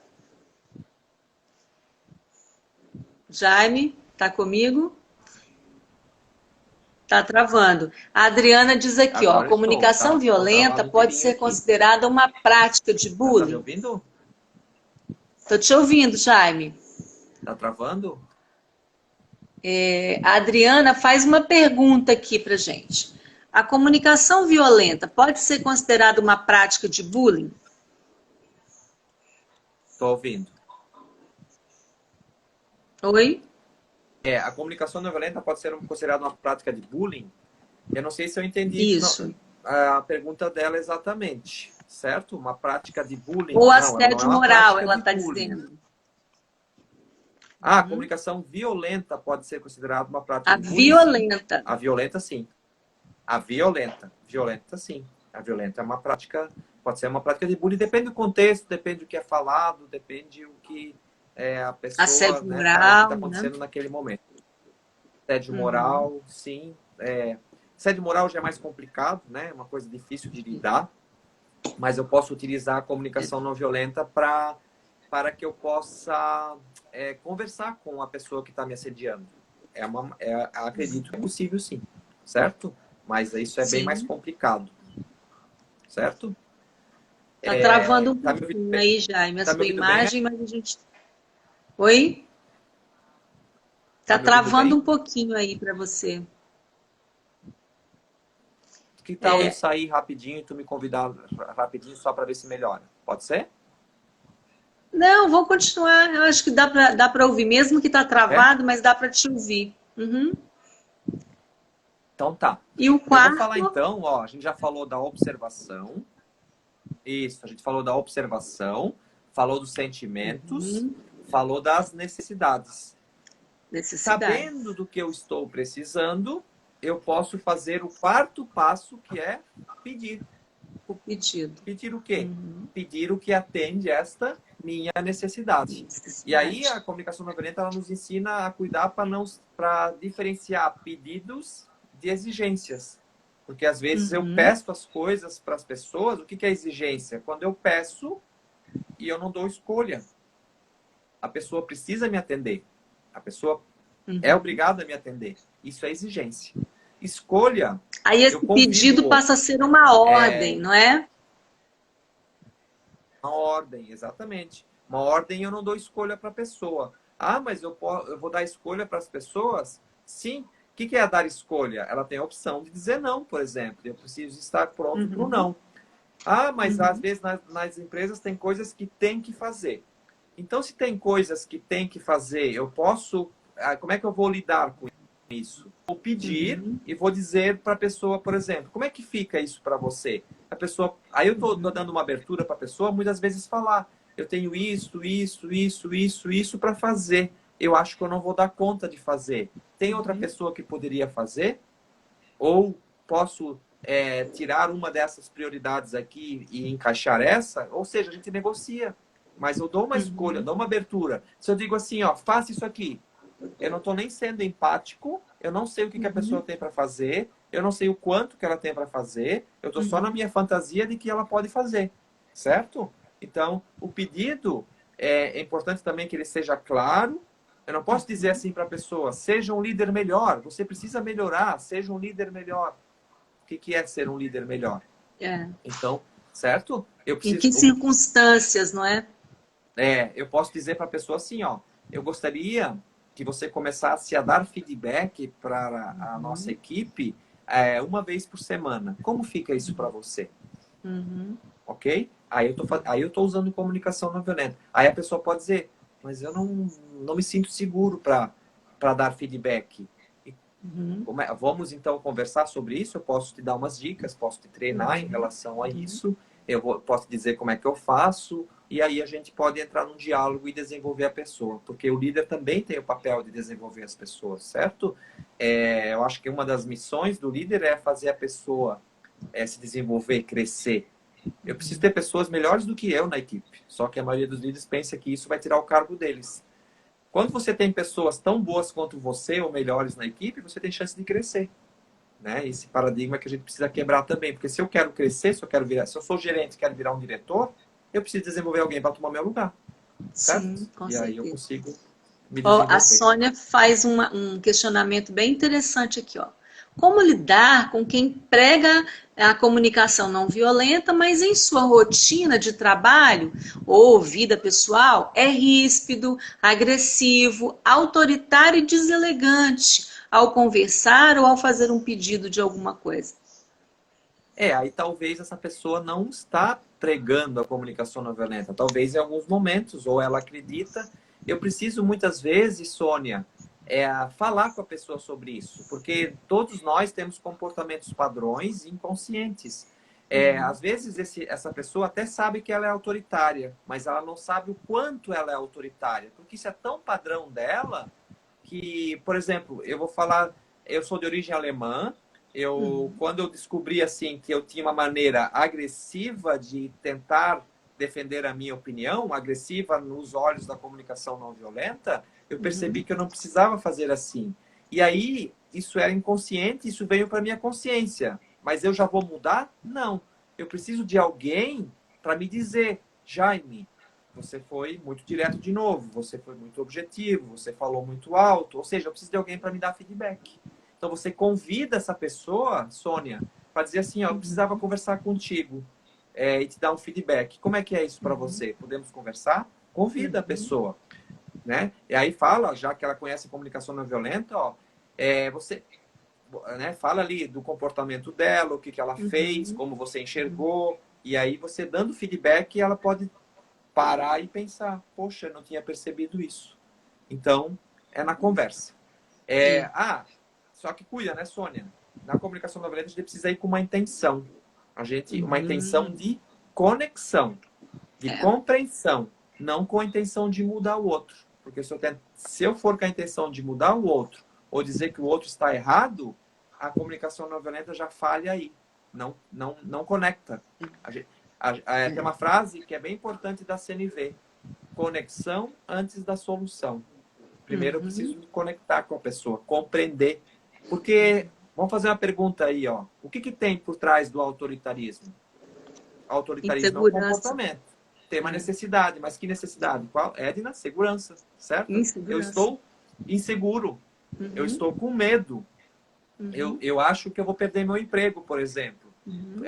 A: Jaime, está comigo? Está travando. A Adriana diz aqui, ó,
B: Agora
A: comunicação
B: estou
A: violenta
B: travado um
A: pode
B: pouquinho
A: ser
B: aqui.
A: considerada uma prática de
B: Tá me
A: bullying?
B: ouvindo?
A: Estou te ouvindo, Jaime.
B: Tá travando?
A: A Adriana faz uma pergunta aqui para gente. A comunicação violenta pode ser considerada uma prática de bullying?
B: Estou ouvindo.
A: Oi?
B: A comunicação não violenta pode ser considerada uma prática de bullying? Eu não sei se eu entendi
A: Isso.
B: a pergunta dela exatamente, certo? Uma prática de bullying?
A: Ou
B: Não, ela não é
A: assédio
B: uma
A: moral,
B: prática
A: ela
B: de
A: está
B: bullying.
A: dizendo.
B: A comunicação violenta pode ser considerada uma prática
A: A
B: de bullying?
A: violenta.
B: Sim. A violenta, sim. A violenta. Violenta, sim. A violenta é uma prática, pode ser uma prática de bullying, depende do contexto, depende do que é falado, depende do que a pessoa,
A: Assédio
B: né, fala, o que
A: moral,
B: está
A: né?
B: acontecendo naquele momento. Assédio moral, sim. Assédio moral já é mais complicado, né? É uma coisa difícil de lidar, mas eu posso utilizar a comunicação não violenta para que eu possa conversar com a pessoa que está me assediando. Acredito que é possível, sim, certo? Mas isso é bem mais complicado, certo?
A: Tá travando um
B: Tá me
A: pouquinho
B: ouvindo bem?
A: aí, Jaime, a
B: Tá me
A: sua
B: ouvindo bem?
A: imagem, mas a gente... Oi? Tá
B: Tá me ouvindo
A: travando
B: bem?
A: um pouquinho aí para você.
B: Que tal eu sair rapidinho e tu me convidar rapidinho só para ver se melhora? Pode ser?
A: Não, vou continuar. Eu acho que dá para ouvir, mesmo que tá travado, mas dá para te ouvir.
B: Então tá.
A: E o
B: Eu
A: quarto...
B: vou falar então, ó, a gente já falou da observação. Isso, a gente falou da observação, falou dos sentimentos, falou das necessidades. Sabendo do que eu estou precisando, eu posso fazer o quarto passo, que é pedir. Pedir o quê? Pedir o que atende esta minha necessidade. E aí a comunicação não violenta, ela nos ensina a cuidar para diferenciar pedidos de exigências. Porque às vezes eu peço as coisas para as pessoas. O que é exigência? Quando eu peço e eu não dou escolha. A pessoa precisa me atender. A pessoa é obrigada a me atender. Isso é exigência. Escolha.
A: Aí esse pedido passa a ser uma ordem, não é?
B: Uma ordem, exatamente. Uma ordem eu não dou escolha para a pessoa. Ah, mas eu vou dar escolha para as pessoas? Sim. O que é dar escolha? Ela tem a opção de dizer não, por exemplo. Eu preciso estar pronto para o não. Ah, mas às vezes nas empresas tem coisas que tem que fazer. Então, se tem coisas que tem que fazer, eu posso... Como é que eu vou lidar com isso? Vou pedir e vou dizer para a pessoa, por exemplo, como é que fica isso para você? A pessoa... Aí eu estou dando uma abertura para a pessoa muitas vezes falar, eu tenho isso para fazer. Eu acho que eu não vou dar conta de fazer. Tem outra pessoa que poderia fazer? Ou posso tirar uma dessas prioridades aqui e encaixar essa? Ou seja, a gente negocia. Mas eu dou uma escolha, dou uma abertura. Se eu digo assim, ó, faça isso aqui, eu não estou nem sendo empático, eu não sei o que a pessoa tem para fazer, eu não sei o quanto que ela tem para fazer, eu estou só na minha fantasia de que ela pode fazer, certo? Então, o pedido é importante também que ele seja claro. Eu não posso dizer assim para a pessoa, seja um líder melhor, você precisa melhorar, seja um líder melhor. O que é ser um líder melhor?
A: É.
B: Então, certo?
A: Em que circunstâncias, não é?
B: Eu posso dizer para a pessoa assim, ó, eu gostaria que você começasse a dar feedback para a nossa equipe uma vez por semana. Como fica isso para você? Ok? Aí eu tô usando comunicação não violenta. Aí a pessoa pode dizer, mas eu não me sinto seguro para dar feedback. Vamos então conversar sobre isso? Eu posso te dar umas dicas, posso te treinar em relação a isso. Posso dizer como é que eu faço. E aí a gente pode entrar num diálogo e desenvolver a pessoa. Porque o líder também tem o papel de desenvolver as pessoas, certo? Eu acho que uma das missões do líder é fazer a pessoa se desenvolver, crescer. Eu preciso ter pessoas melhores do que eu na equipe. Só que a maioria dos líderes pensa que isso vai tirar o cargo deles. Quando você tem pessoas tão boas quanto você ou melhores na equipe, você tem chance de crescer. Né? Esse paradigma que a gente precisa quebrar também. Porque se eu quero crescer, se eu sou gerente e quero virar um diretor, eu preciso desenvolver alguém para tomar meu lugar. Certo?
A: Sim, com
B: e
A: certeza.
B: Aí eu consigo me
A: Ó,
B: desenvolver.
A: a Sônia faz um questionamento bem interessante aqui, ó. Como lidar com quem prega a comunicação não violenta, mas em sua rotina de trabalho ou vida pessoal é ríspido, agressivo, autoritário e deselegante ao conversar ou ao fazer um pedido de alguma coisa?
B: Aí talvez essa pessoa não está pregando a comunicação não violenta. Talvez em alguns momentos, ou ela acredita. Eu preciso muitas vezes, Sônia, falar com a pessoa sobre isso, porque todos nós temos comportamentos padrões inconscientes. Às vezes essa pessoa até sabe que ela é autoritária, mas ela não sabe o quanto ela é autoritária, porque isso é tão padrão dela que, por exemplo, eu vou falar, eu sou de origem alemã. Quando eu descobri assim que eu tinha uma maneira agressiva de tentar defender a minha opinião, agressiva nos olhos da comunicação não violenta, eu percebi que eu não precisava fazer assim. E aí, isso era inconsciente, isso veio para minha consciência. Mas eu já vou mudar? Não. Eu preciso de alguém para me dizer, Jaime, você foi muito direto de novo, você foi muito objetivo, você falou muito alto. Ou seja, eu preciso de alguém para me dar feedback. Então você convida essa pessoa, Sônia, para dizer assim, ó, eu precisava conversar contigo e te dar um feedback. Como é que é isso para você? Podemos conversar? Convida a pessoa, né? E aí fala, já que ela conhece a comunicação não violenta, ó, você, né, fala ali do comportamento dela, o que ela fez, como você enxergou, e aí você dando feedback, ela pode parar e pensar, poxa, eu não tinha percebido isso. Então, é na conversa. Só que cuida, né, Sônia? Na comunicação não violenta, a gente precisa ir com uma intenção. Uma intenção de conexão, de compreensão, não com a intenção de mudar o outro. Porque se eu for com a intenção de mudar o outro, ou dizer que o outro está errado, a comunicação não violenta já falha aí. Não conecta. Tem uma frase que é bem importante da CNV. Conexão antes da solução. Primeiro eu preciso me conectar com a pessoa, compreender. Porque, vamos fazer uma pergunta aí, ó. O que tem por trás do autoritarismo? Autoritarismo é um comportamento. Tem uma necessidade, mas que necessidade? Qual? Edna, segurança, certo? Eu estou inseguro. Eu estou com medo. Eu acho que eu vou perder meu emprego, por exemplo.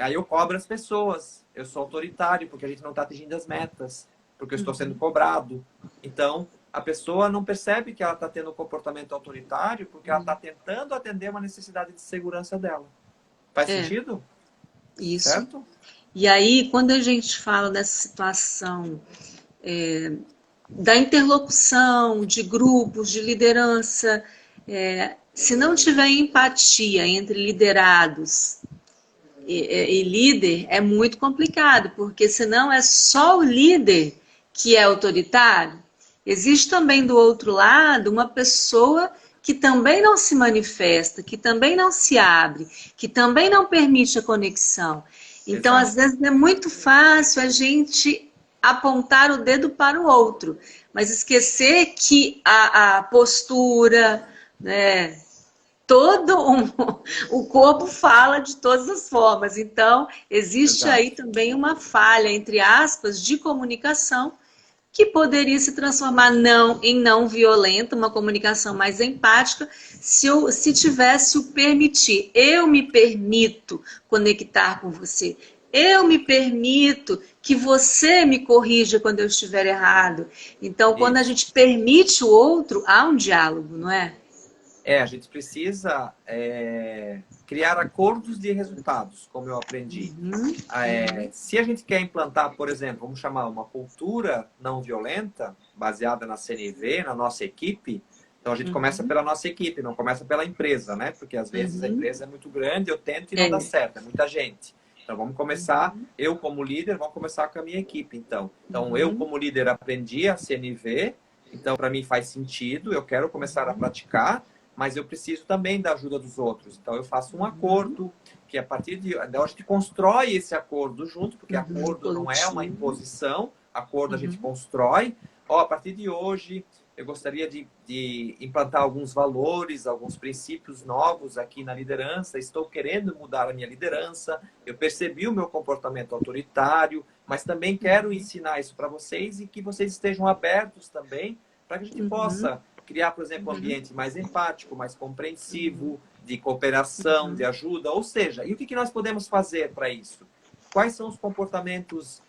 B: Aí eu cobro as pessoas. Eu sou autoritário porque a gente não está atingindo as metas. Porque eu estou sendo cobrado. Então, a pessoa não percebe que ela está tendo um comportamento autoritário porque ela está tentando atender uma necessidade de segurança dela. Faz sentido?
A: Isso.
B: Certo?
A: E aí, quando a gente fala dessa situação da interlocução de grupos, de liderança, se não tiver empatia entre liderados e líder, é muito complicado, porque senão é só o líder que é autoritário, existe também do outro lado uma pessoa que também não se manifesta, que também não se abre, que também não permite a conexão. Então,
B: Exato.
A: às vezes, é muito fácil a gente apontar o dedo para o outro, mas esquecer que a postura, né, o corpo fala de todas as formas. Então, existe aí
B: Exato.
A: também uma falha, entre aspas, de comunicação que poderia se transformar em não violenta, uma comunicação mais empática, se tivesse o permitir. Eu me permito conectar com você. Eu me permito que você me corrija quando eu estiver errado. Então, quando a
B: Isso.
A: gente permite o outro, há um diálogo, não é?
B: A gente precisa criar acordos de resultados, como eu aprendi.
A: Uhum,
B: Se a gente quer implantar, por exemplo, vamos chamar uma cultura não violenta, baseada na CNV, na nossa equipe, então a gente começa
A: uhum,
B: pela nossa equipe, não começa pela empresa, né? Porque às vezes a
A: uhum.
B: empresa é muito grande, eu tento e não dá
A: É.
B: certo, é muita gente. Então vamos começar,
A: Uhum,
B: eu como líder, vamos começar com a minha equipe, então. Então eu
A: uhum,
B: como líder aprendi a CNV, então para mim faz sentido, eu quero começar a praticar, mas eu preciso também da ajuda dos outros. Então eu faço um
A: uhum,
B: acordo, que a partir de. Então, a gente constrói esse acordo junto, porque
A: uhum.
B: acordo não é uma
A: Coletivo.
B: imposição, acordo a gente
A: Uhum,
B: constrói. Ó, a partir de hoje, eu gostaria de implantar alguns valores, alguns princípios novos aqui na liderança. Estou querendo mudar a minha liderança. Eu percebi o meu comportamento autoritário, mas também quero ensinar isso para vocês e que vocês estejam abertos também para que a gente
A: uhum,
B: possa criar, por exemplo, um
A: uhum,
B: ambiente mais empático, mais
A: uhum,
B: compreensivo, de cooperação, de
A: uhum,
B: ajuda. Ou seja, e o que nós podemos fazer para isso? Quais são os comportamentos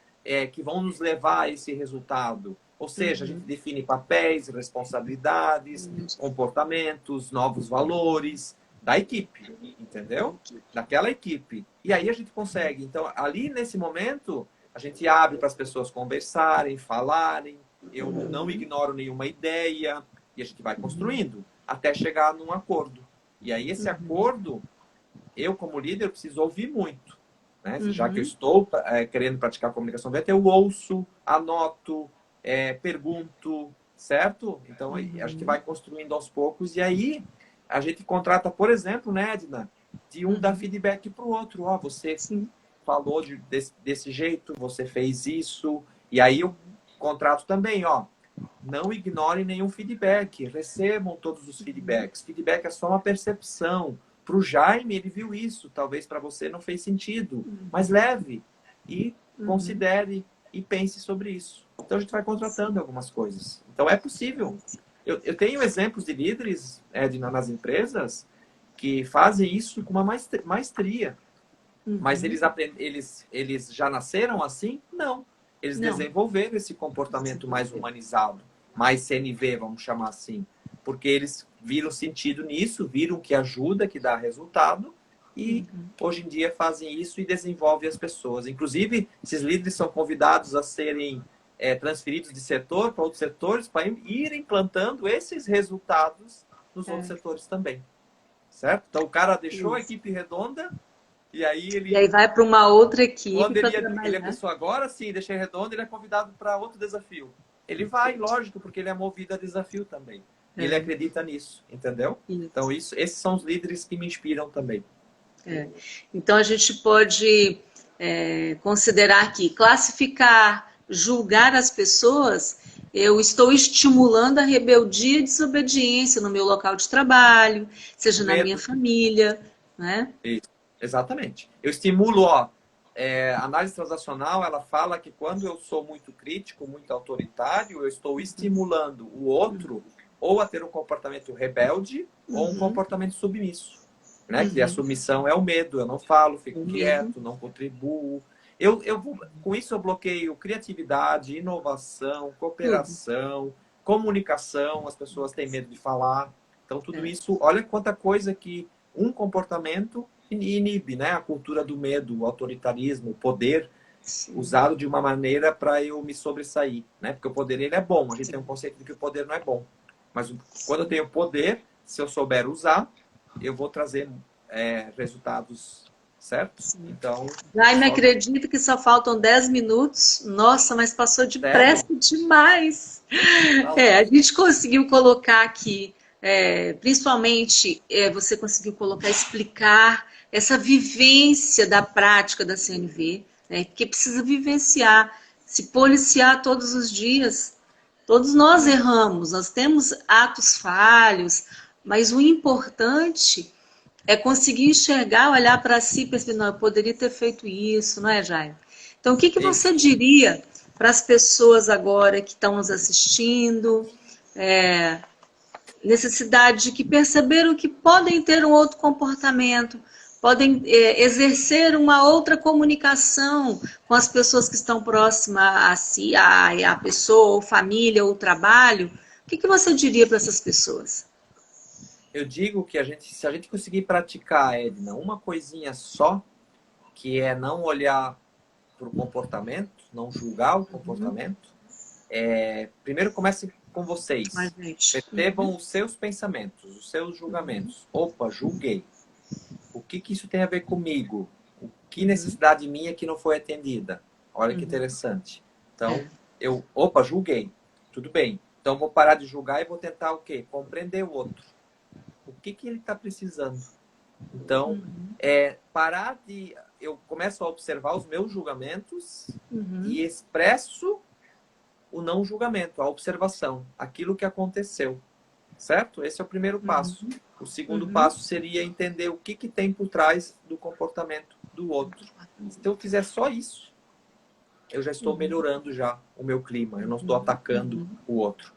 B: que vão nos levar a esse resultado? Ou seja, a gente
A: uhum.
B: define papéis, responsabilidades, comportamentos, novos valores da equipe, entendeu? Daquela equipe. E aí a gente consegue. Então, ali nesse momento, a gente abre para as pessoas conversarem, falarem. Eu não
A: Uhum,
B: ignoro nenhuma ideia. E a gente vai
A: uhum,
B: construindo até chegar num acordo. E aí, esse
A: uhum,
B: acordo, eu, como líder, preciso ouvir muito. Né? Já que eu
A: uhum,
B: estou querendo praticar comunicação aberta, eu ouço, anoto, pergunto, certo? Então, a gente
A: uhum,
B: vai construindo aos poucos. E aí, a gente contrata, por exemplo, né, Edna, de um dar
A: uhum.
B: feedback para o outro. Ó, você
A: Sim.
B: falou desse jeito, você fez isso. E aí, eu contrato também, ó. Não ignorem nenhum feedback, recebam todos os
A: Uhum,
B: feedbacks. Feedback é só uma percepção. Para o Jaime, ele viu isso, talvez para você não fez sentido, mas
A: uhum,
B: leve e
A: uhum.
B: considere e pense sobre isso. Então a gente vai contratando
A: Sim,
B: algumas coisas. Então é possível.
A: sim, sim.
B: Eu tenho exemplos de líderes, Edna, nas empresas que fazem isso com uma maestria. Mas
A: Uhum.
B: eles já nasceram assim? Não. Eles
A: Não.
B: desenvolveram esse comportamento mais
A: Desenvolver.
B: humanizado, mais CNV, vamos chamar assim. Porque eles viram sentido nisso, viram que ajuda, que dá resultado, e
A: Uhum.
B: hoje em dia fazem isso e desenvolvem as pessoas. Inclusive, esses líderes são convidados a serem transferidos de setor para outros setores, para ir implantando esses resultados nos outros
A: É,
B: setores também. Certo? Então, o cara deixou a
A: isso.
B: equipe redonda, e aí
A: E
B: ele
A: aí vai para uma outra equipe
B: quando
A: para
B: ele é
A: trabalhar.
B: pessoa agora, sim, deixei redondo, ele é convidado para outro desafio. Ele vai, lógico, porque ele é movido a desafio também. E ele
A: É,
B: acredita nisso, entendeu? Então,
A: isso.
B: esses são os líderes que me inspiram também.
A: É. Então a gente pode considerar que classificar, julgar as pessoas, eu estou estimulando a rebeldia e desobediência no meu local de trabalho,
B: O
A: seja na minha
B: medo.
A: família, né?
B: Isso, exatamente. Eu estimulo, ó, a análise transacional, ela fala que quando eu sou muito crítico, muito autoritário, eu estou estimulando o outro ou a ter um comportamento rebelde ou um
A: Uhum,
B: comportamento submisso. Né? Que a
A: uhum.
B: submissão é o medo, eu não falo, fico
A: O medo.
B: quieto, não contribuo. Com isso eu bloqueio criatividade, inovação,
A: Tudo.
B: cooperação, comunicação, as pessoas têm medo de falar. Então, tudo
A: É.
B: isso, olha quanta coisa que um comportamento inibe, né? A cultura do medo, o autoritarismo, o poder
A: Sim,
B: usado de uma maneira para eu me sobressair, né? Porque o poder ele é bom, a gente tem um
A: sim,
B: conceito de que o poder não é bom. Mas quando eu
A: sim.
B: tenho poder, se eu souber usar, eu vou trazer resultados certo?
A: Sim.
B: Então,
A: Jaime,
B: só...
A: acredita que só faltam 10 minutos? Nossa, mas passou
B: Sério?
A: depressa demais.
B: Tá
A: A
B: ótimo.
A: gente conseguiu colocar aqui, principalmente, você conseguiu colocar, explicar essa vivência da prática da CNV, né? Porque precisa vivenciar, se policiar todos os dias. Todos nós
B: É,
A: erramos, nós temos atos falhos, mas o importante é conseguir enxergar, olhar para si e pensar, não, eu poderia ter feito isso, não é, Jaime? Então, o que que você
B: isso.
A: diria para as pessoas agora que estão nos assistindo, é, necessidade de que perceberam que podem ter um outro comportamento, podem exercer uma outra comunicação com as pessoas que estão próximas a si, a pessoa, ou família, ou trabalho? O que que você diria para essas pessoas?
B: Eu digo que se a gente conseguir praticar, Edna, uma coisinha só, que é não olhar para o comportamento, não julgar o
A: Uhum.
B: comportamento, primeiro comece com
A: Mas,
B: vocês.
A: gente,
B: Percebam os seus pensamentos, os seus julgamentos. Opa, julguei. O que que isso tem a ver comigo? O que
A: uhum,
B: necessidade minha que não foi atendida? Olha que
A: uhum,
B: interessante.
A: é,
B: Então, opa, julguei. Tudo bem. Então, vou parar de julgar e vou tentar o quê? Compreender o outro. O que que ele está precisando? Então,
A: uhum,
B: parar de... Eu começo a observar os meus julgamentos
A: uhum,
B: e expresso o não julgamento, a observação, aquilo que aconteceu, certo? Esse é o primeiro passo.
A: uhum,
B: O segundo
A: uhum,
B: passo seria entender o que que tem por trás do comportamento do outro. Se eu fizer só isso, eu já estou
A: uhum,
B: melhorando já o meu clima, eu não estou
A: uhum,
B: atacando
A: uhum.
B: o outro.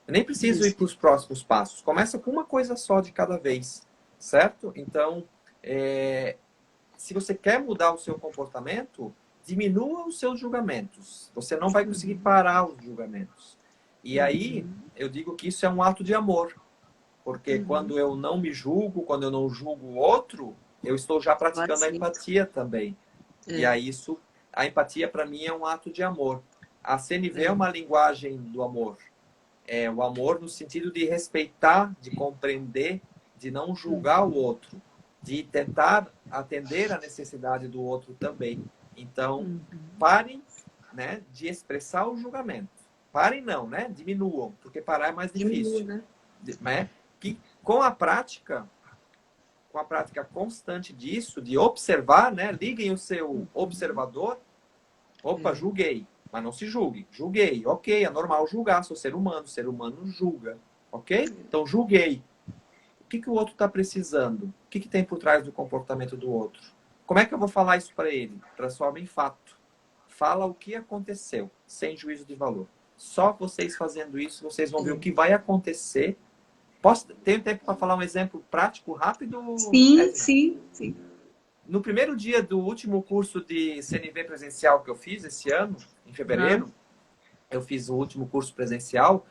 B: Eu nem preciso ir
A: Isso.
B: para os próximos passos. Começa com uma coisa só de cada vez, certo? Então, se você quer mudar o seu comportamento, diminua os seus julgamentos. Você não vai conseguir
A: Uhum,
B: parar os julgamentos. E aí,
A: uhum,
B: eu digo que isso é um ato de amor. Porque
A: uhum.
B: quando eu não me julgo, quando eu não julgo o outro, eu estou já
A: Eu
B: praticando a
A: aceito.
B: empatia também. E
A: É,
B: aí a empatia para mim é um ato de amor. A CNV é
A: é.
B: uma linguagem do amor. É o amor no sentido de respeitar, de compreender, de não julgar o
A: Uhum,
B: outro, de tentar atender a necessidade do outro também. Então,
A: uhum.
B: parem, né, de expressar o julgamento. Parem não, né? Diminuam, porque parar é mais
A: Diminua,
B: difícil,
A: né?
B: né? Que com a prática constante disso, de observar, né? Liguem o seu
A: Uhum,
B: observador. Opa,
A: é.
B: julguei, mas não se julgue. Julguei, ok, é normal julgar, sou ser humano julga, ok? Então, julguei. O que que o outro está precisando? O que que tem por trás do comportamento do outro? Como é que eu vou falar isso para ele? Transforma em fato. Fala o que aconteceu, sem juízo de valor. Só vocês fazendo isso, vocês vão ver o
A: É.
B: que vai acontecer. Tenho tempo para falar um exemplo prático, rápido,
A: Sim,
B: Edna?
A: sim, sim.
B: No primeiro dia do último curso de CNV presencial que eu fiz esse ano, em
A: Aham,
B: fevereiro, eu fiz o último curso presencial.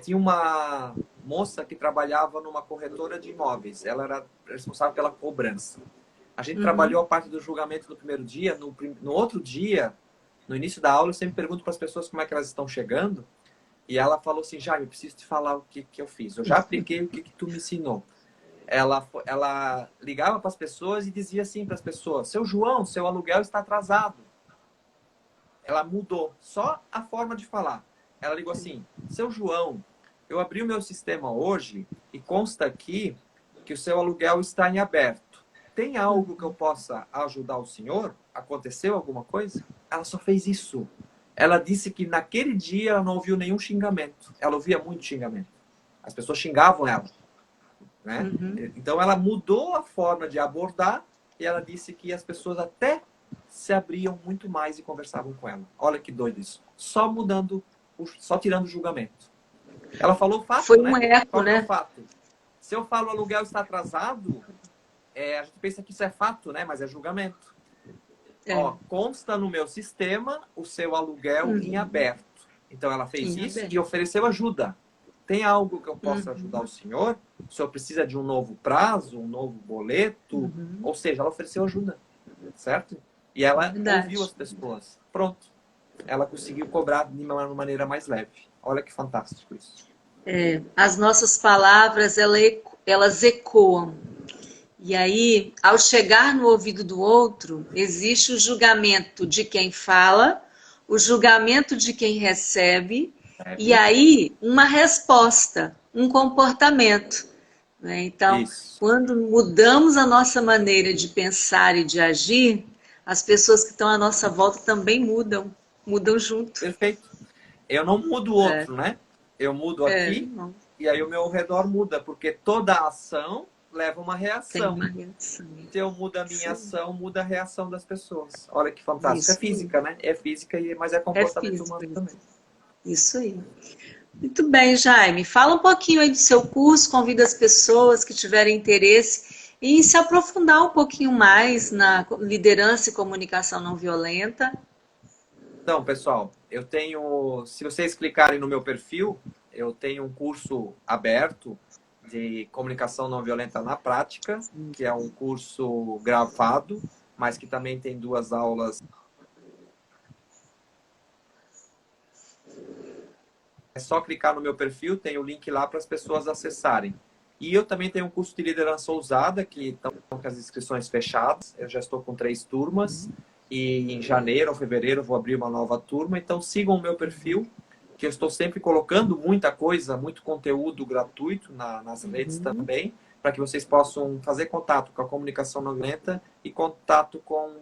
B: Tinha uma moça que trabalhava numa corretora de imóveis. Ela era responsável pela cobrança. A gente
A: uhum.
B: trabalhou a parte do julgamento no primeiro dia. No outro dia, no início da aula, eu sempre pergunto para as pessoas como é que elas estão chegando. E ela falou assim, Jaime, eu preciso te falar o que, que eu fiz. Eu já apliquei o que, que tu me ensinou. Ela ligava para as pessoas e dizia assim para as pessoas, seu João, seu aluguel está atrasado. Ela mudou só a forma de falar. Ela ligou assim, seu João, eu abri o meu sistema hoje e consta aqui que o seu aluguel está em aberto. Tem algo que eu possa ajudar o senhor? Aconteceu alguma coisa? Ela só fez isso. Ela disse que naquele dia ela não ouviu nenhum xingamento. Ela ouvia muito xingamento. As pessoas xingavam ela, né?
A: Uhum.
B: Então ela mudou a forma de abordar e ela disse que as pessoas até se abriam muito mais e conversavam com ela. Olha que doido isso. Só mudando, só tirando o julgamento. Ela falou o
A: Foi
B: fato,
A: um
B: né?
A: eco,
B: Qual que é o
A: né?
B: fato? Se eu falo o aluguel está atrasado, a gente pensa que isso é fato, né? Mas é julgamento.
A: É.
B: Ó, consta no meu sistema o seu aluguel em
A: Uhum.
B: aberto. Então ela fez
A: Em
B: isso e
A: aberto.
B: ofereceu ajuda. Tem algo que eu possa ajudar o
A: Uhum.
B: senhor? O senhor precisa de um novo prazo, um novo boleto?
A: Uhum.
B: Ou seja, ela ofereceu ajuda, certo? E ela ouviu
A: Verdade.
B: as pessoas. Pronto. Ela conseguiu cobrar de uma maneira mais leve. Olha que fantástico isso.
A: As nossas palavras, elas ecoam. E aí, ao chegar no ouvido do outro, existe o julgamento de quem fala, o julgamento de quem recebe, e aí uma resposta, um comportamento, né? Então,
B: Isso.
A: quando mudamos a nossa maneira de pensar e de agir, as pessoas que estão à nossa volta também mudam, mudam junto.
B: Perfeito. Eu não mudo o
A: É,
B: outro, né? Eu mudo aqui
A: não,
B: e aí o meu redor muda, porque toda ação leva uma
A: tem
B: reação.
A: uma reação.
B: Se eu mudo a minha
A: Sim,
B: ação, muda a reação das pessoas. Olha que fantástico. É
A: isso aí.
B: física, né? É física, mas é
A: É
B: comportamento
A: físico
B: humano também.
A: isso. Isso aí. Muito bem, Jaime. Fala um pouquinho aí do seu curso, convida as pessoas que tiverem interesse em se aprofundar um pouquinho mais na liderança e comunicação não violenta.
B: Então, pessoal, eu tenho, se vocês clicarem no meu perfil, eu tenho um curso aberto de comunicação não violenta na prática, que é um curso gravado, mas que também tem 2 aulas. É só clicar no meu perfil, tem o link lá para as pessoas acessarem. E eu também tenho um curso de liderança ousada, que estão com as inscrições fechadas. Eu já estou com 3 turmas. E em janeiro ou fevereiro eu vou abrir uma nova turma. Então sigam o meu perfil, que eu estou sempre colocando muita coisa, muito conteúdo gratuito nas redes também, para que vocês possam fazer contato com a comunicação não violenta e contato com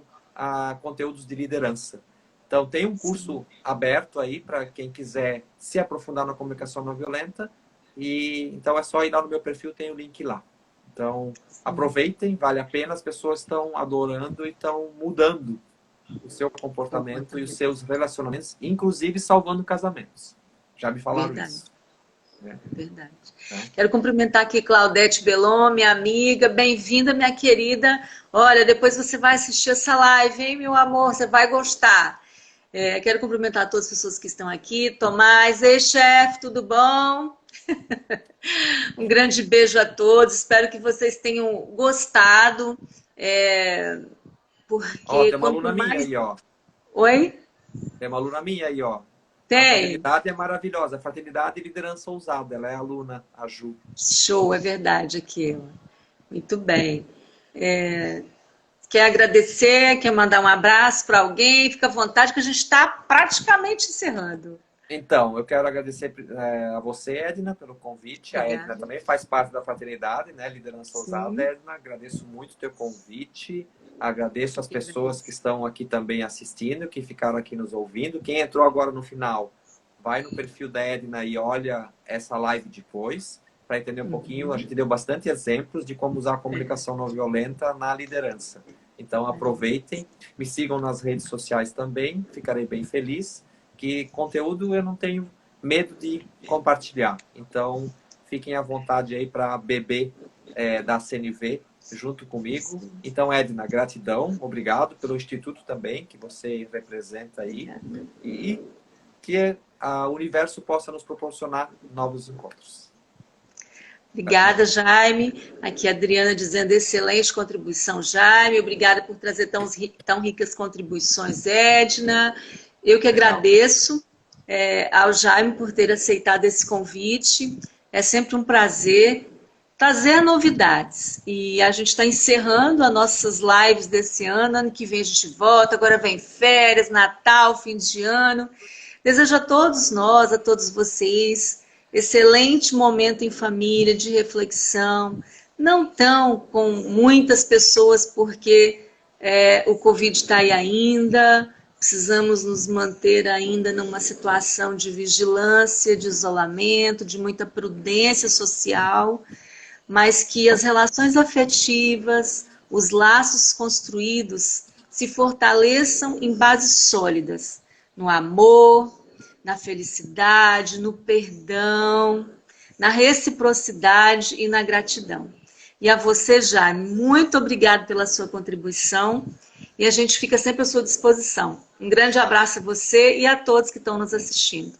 B: conteúdos de liderança. Então, tem um curso aberto aí para quem quiser se aprofundar na comunicação não violenta. E então é só ir lá no meu perfil, tem o link lá. Então, aproveitem, vale a pena, as pessoas estão adorando e estão mudando o seu comportamento e os seus relacionamentos, inclusive salvando casamentos. Já me falaram
A: Verdade.
B: isso. Né?
A: Verdade.
B: Tá?
A: Quero cumprimentar aqui Claudete Belon, minha amiga. Bem-vinda, minha querida. Olha, depois você vai assistir essa live, hein, meu amor? Você vai gostar. Quero cumprimentar todas as pessoas que estão aqui. Tomás, ei, chefe, tudo bom? Um grande beijo a todos. Espero que vocês tenham gostado.
B: Ó,
A: Porque
B: tem uma
A: quanto
B: aluna minha
A: mais.
B: aí, ó.
A: Oi?
B: Tem uma aluna minha aí, ó. A
A: Tem.
B: fraternidade é maravilhosa. A fraternidade e liderança ousada. Ela é aluna, a Ju.
A: Show, é verdade aqui. Muito bem. Quer agradecer? Quer mandar um abraço para alguém? Fica à vontade, que a gente está praticamente encerrando.
B: Então, eu quero agradecer a você, Edna, pelo convite. A Edna
A: Obrigada.
B: também faz parte da fraternidade, né? Liderança Ousada.
A: Sim,
B: Edna, agradeço muito o teu convite. Agradeço as
A: que
B: pessoas que
A: agradeço.
B: estão aqui também assistindo, que ficaram aqui nos ouvindo. Quem entrou agora no final, vai no perfil da Edna e olha essa live depois, para entender um pouquinho. A gente deu bastante exemplos de como usar a comunicação não violenta na liderança. Então, aproveitem. Me sigam nas redes sociais também. Ficarei bem feliz. Que conteúdo eu não tenho medo de compartilhar. Então, fiquem à vontade aí para beber da CNV junto comigo. Então, Edna, gratidão, obrigado pelo Instituto também, que você representa aí. E que o universo possa nos proporcionar novos encontros.
A: Obrigada, Jaime. Aqui a Adriana dizendo excelente contribuição, Jaime. Obrigada por trazer tão ricas contribuições, Edna. Eu que
B: Legal.
A: agradeço ao Jaime por ter aceitado esse convite. É sempre um prazer trazer novidades. E a gente está encerrando as nossas lives desse ano. Ano que vem a gente volta. Agora vem férias, Natal, fim de ano. Desejo a todos nós, a todos vocês, excelente momento em família, de reflexão. Não tão com muitas pessoas, porque o Covid está aí ainda. Precisamos nos manter ainda numa situação de vigilância, de isolamento, de muita prudência social, mas que as relações afetivas, os laços construídos se fortaleçam em bases sólidas, no amor, na felicidade, no perdão, na reciprocidade e na gratidão. E a você, Jaime, muito obrigado pela sua contribuição e a gente fica sempre à sua disposição. Um grande abraço a você e a todos que estão nos assistindo.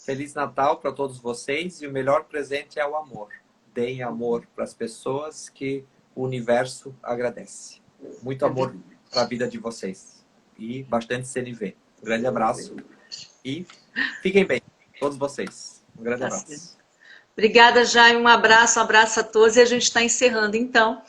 B: Feliz Natal para todos vocês e o melhor presente é o amor. Deem amor para as pessoas que o universo agradece. Muito amor para a vida de vocês e bastante CNV. Um grande abraço e fiquem bem, todos vocês. Um grande abraço.
A: Obrigada, Jaime. Um abraço a todos. E a gente está encerrando, então,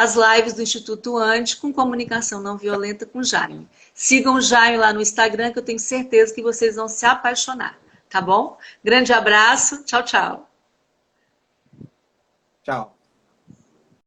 A: as lives do Instituto Andes com comunicação não violenta com Jaime. Sigam o Jaime lá no Instagram, que eu tenho certeza que vocês vão se apaixonar. Tá bom? Grande abraço. Tchau, tchau.
B: Tchau.